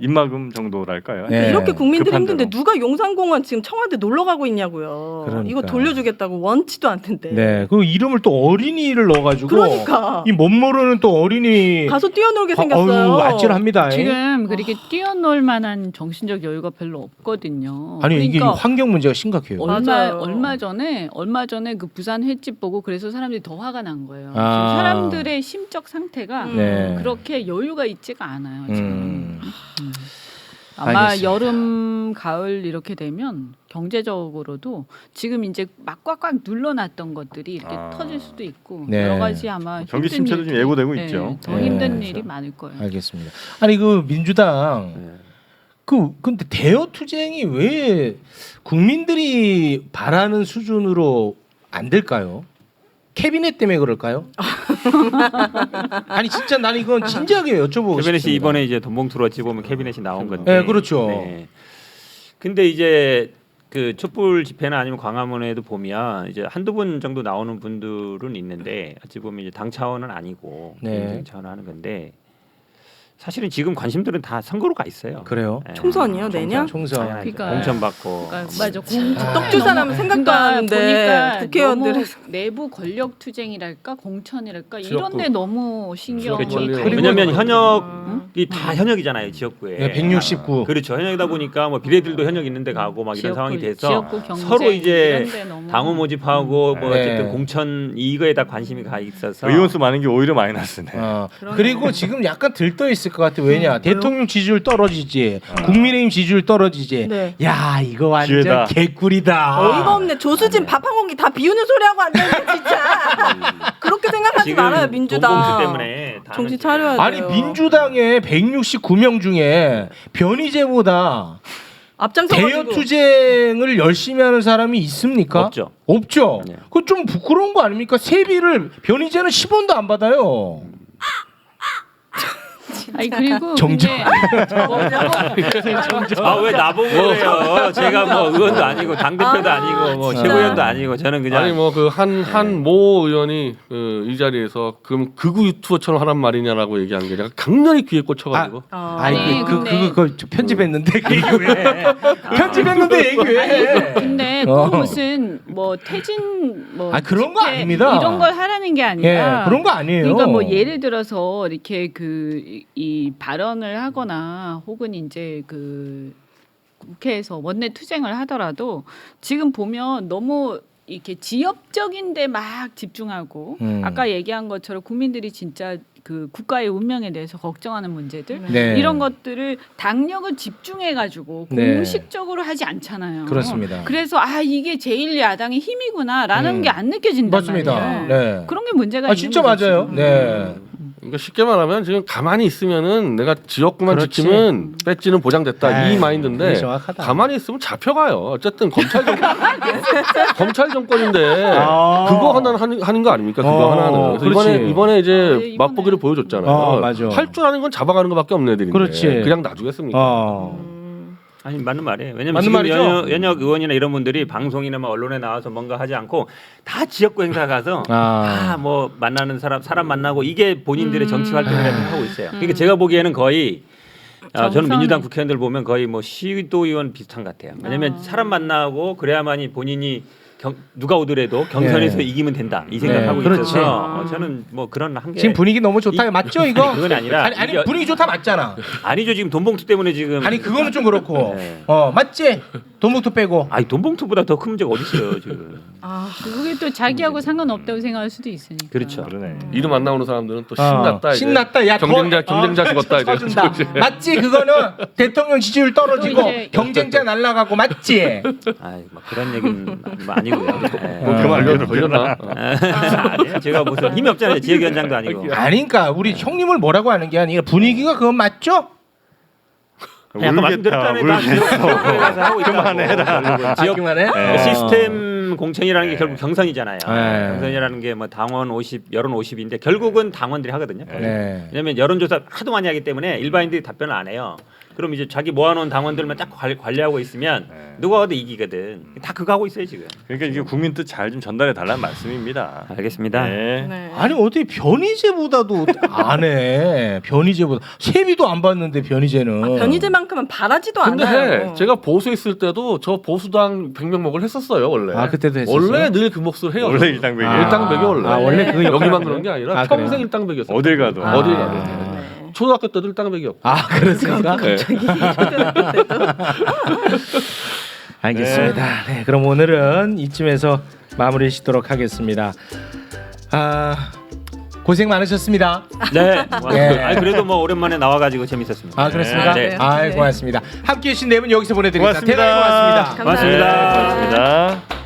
입막음 정도랄까요? 네. 이렇게 국민들이 급한 힘든데 대로. 누가 용산공원 지금 청와대 놀러 가고 있냐고요. 그러니까. 이거 돌려주겠다고 원치도 않던데. 네. 그 이름을 또 어린이를 넣어가지고 그러니까. 이 못 모르는 또 어린이 가서 뛰어놀게 생겼어요. 어휴, 아찔합니다. 지금 그렇게 뛰어놀 만한 정신적 여유가 별로 없거든요. 아니 이게 그러니까 환경 문제가 심각해요. 맞아요. 얼마 전에 그 부산 횟집 보고 그래서 사람들이 더 화가 난 거예요. 아. 지금 사람들의 심적 상태가 네. 그렇게 여유가 있지가 않아요. 지금. 아마 알겠습니다. 여름 가을 이렇게 되면 경제적으로도 지금 이제 막 꽉꽉 눌러놨던 것들이 이렇게 터질 수도 있고 네. 여러 가지 아마 경기 힘든 침체도 좀 일들이, 예고되고 네, 있죠. 더 네. 힘든 일이 많을 거예요. 알겠습니다. 아니 그 민주당 근데 대여 투쟁이 왜 국민들이 바라는 수준으로 안 될까요? 캐비넷 때문에 그럴까요? 아니 진짜 나는 이건 진지하게 여쭤보고 캐비넷이 싶습니다. 이번에 이제 돈봉투로 어찌 보면 캐비넷이 나온 건데. 네, 그렇죠. 네. 근데 이제 그 촛불 집회나 아니면 광화문에도 보면 이제 한두 분 정도 나오는 분들은 있는데 어찌 보면 이제 당 차원은 아니고 네. 개인적인 차원을 하는 건데 사실은 지금 관심들은 다 선거로 가 있어요. 그래요. 예. 총선이요, 내년? 총선. 그러니까. 공천 받고. 그러니까 맞아. 떡주사라면 생각도 안 하는데 보니까 국회의원들은 너무 내부 권력 투쟁이랄까 공천이랄까 지역구. 이런데 너무 신경이 그렇죠. 가 그리고 왜냐하면 있는 현역이 다 현역이잖아요 지역구에. 네, 169. 그렇죠. 현역이다 보니까 뭐 비례들도 현역 있는데 가고 막 이런 상황이 돼서 지역구 경쟁 서로 이제 이런 데 너무 당원 모집하고 뭐 네. 어쨌든 공천 이거에다 관심이 가 있어서 의원수 많은 게 오히려 마이너스네. 그리고 지금 약간 들떠 있을 것 같아. 왜냐? 대통령 지지율 떨어지지, 국민의힘 지지율 떨어지지. 네. 야 이거 완전 기회다. 개꿀이다. 어이가 없네. 조수진 밥 한 공기 다 비우는 소리 하고 앉아있네 진짜. 그렇게 생각하지 지금 말아요 민주당. 돈봉투 때문에 정신 차려야 돼요. 아니 민주당의 169명 중에 변희재보다 앞장서가지고 대여 투쟁을 열심히 하는 사람이 있습니까? 없죠. 없죠. 네. 그거 좀 부끄러운 거 아닙니까? 세비를 변희재는 10원도 안 받아요. 아니 그리고 정정. 아 왜 나보고 그래요? 제가 뭐 의원도 아니고 당 대표도 아니고 뭐 진짜. 최고위원도 아니고 저는 그냥 아니 뭐 그 한 모 의원이 이 자리에서 그럼 극우 유튜버처럼 하란 말이냐라고 얘기한 게 내가 강렬히 귀에 꽂혀가지고 아니 아니, 근데- 그거 편집했는데 그 얘기 왜? 편집했는데 얘기 왜? 근데 꼭 무슨 뭐 퇴진 뭐 그런 거 집회 아닙니다. 이런 걸 하라는 게 아니라 예, 그런 거 아니에요. 그러니까 뭐 예를 들어서 이렇게 이 발언을 하거나 혹은 이제 그 국회에서 원내 투쟁을 하더라도 지금 보면 너무 이렇게 지역적인데 막 집중하고 아까 얘기한 것처럼 국민들이 진짜 그 국가의 운명에 대해서 걱정하는 문제들 네. 이런 것들을 당력을 집중해 가지고 네. 공식적으로 하지 않잖아요. 그렇습니다. 그래서 이게 제1야당의 힘이구나라는 게 안 느껴진단 맞습니다. 말이에요. 네. 그런 게 문제가 진짜 있는 거죠, 맞아요. 지금. 네. 그러니까 쉽게 말하면 지금 가만히 있으면은 내가 지역구만 그렇지. 지키면 배지는 보장됐다 이 마인드인데 그게 정확하다. 가만히 있으면 잡혀가요. 어쨌든 검찰 정권인데 아. 그거 하나 하는 거 아닙니까? 그거 하나는. 그래서 그렇지. 이번에 이제 이번에. 맛보기를 보여줬잖아요. 맞아. 할 줄 아는 건 잡아가는 것밖에 없는 애들인데 그렇지. 그냥 놔두겠습니까? 아니 맞는 말이에요. 왜냐면 맞는 지금 말이죠. 연역 의원이나 이런 분들이 방송이나 뭐 언론에 나와서 뭔가 하지 않고 다 지역구 행사 가서 아. 다 뭐 만나는 사람 만나고 이게 본인들의 정치 활동을 하고 있어요. 그러니까 제가 보기에는 거의 저는 정선이. 민주당 국회의원들 보면 거의 뭐 시도의원 비슷한 것 같아요. 왜냐하면 사람 만나고 그래야만이 본인이 누가 오더라도 경선에서 네. 이기면 된다 이 생각하고 그렇지. 있어서 저는 뭐 그런 한계. 지금 분위기 너무 좋다. 맞죠 이거? 아니, 그건 아니라 아니 이게- 분위기 좋다 맞잖아. 아니죠 지금 돈봉투 때문에 지금. 아니 그거는 좀 그렇고. 네. 맞지? 돈봉투 빼고. 아니 돈봉투보다 더 큰 문제가 어디 있어요 지금. 그게 또 자기하고 상관없다고 생각할 수도 있으니까. 그렇죠. 그러네. 이름 안 나오는 사람들은 또 신났다. 이제. 신났다. 야 경쟁자 죽었다 이제. 터준다. 맞지? 그거는 대통령 지지율 떨어지고 또 이제- 경쟁자 날라가고 맞지? 아이 뭐 그런 얘기는 아니고요. 네. 그만 걸렸나? 아니에요. 제가 무슨 힘이 없잖아요. 지역위원장도 아니고. 아니니까 우리 형님을 뭐라고 하는 게 아니라 분위기가 그건 맞죠? 아까 울겠다. 말씀드렸잖아요. 다 지역구에서 하고 있다고. 그만해라. 지역 그만해? 네. 시스템 공천이라는 게 결국 경선이잖아요. 네. 경선이라는 게 뭐 당원 50, 여론 50인데 결국은 당원들이 하거든요. 네. 왜냐하면 여론조사 하도 많이 하기 때문에 일반인들이 답변을 안 해요. 그럼 이제 자기 모아놓은 당원들만 딱 관리하고 있으면 누가 와도 이기거든. 다 그거 하고 있어요 지금. 그러니까 이게 국민 뜻 잘 좀 전달해 달라는 말씀입니다. 알겠습니다. 네. 네. 아니 어떻게 변희재보다도 안 해? 변희재보다 세비도 안 받는데 변희재는. 변희재만큼은 바라지도 근데 않아요. 제가 보수 있을 때도 저 보수당 100명목을 했었어요 원래. 그때도 했었어요? 원래 늘 그 몫을 해요. 원래 일당백이에요. 일당백이 원래. 원래 그 역할을 여기만 하는 그런 게 아니라 그래요? 평생 일당백이었어요. 어딜 가도. 어딜 아. 가도. 네. 초등학교 때도 일당백이었고. 그렇습니까? 네. 알겠습니다. 네, 그럼 오늘은 이쯤에서 마무리 짓도록 하겠습니다. 고생 많으셨습니다. 네. 네. 아니 그래도 뭐 오랜만에 나와가지고 재밌었습니다. 그렇습니까? 네. 고맙습니다. 함께해 주신 네 분 여기서 보내드립니다. 고맙습니다. 대단히 고맙습니다. 고맙습니다. 네, 고맙습니다.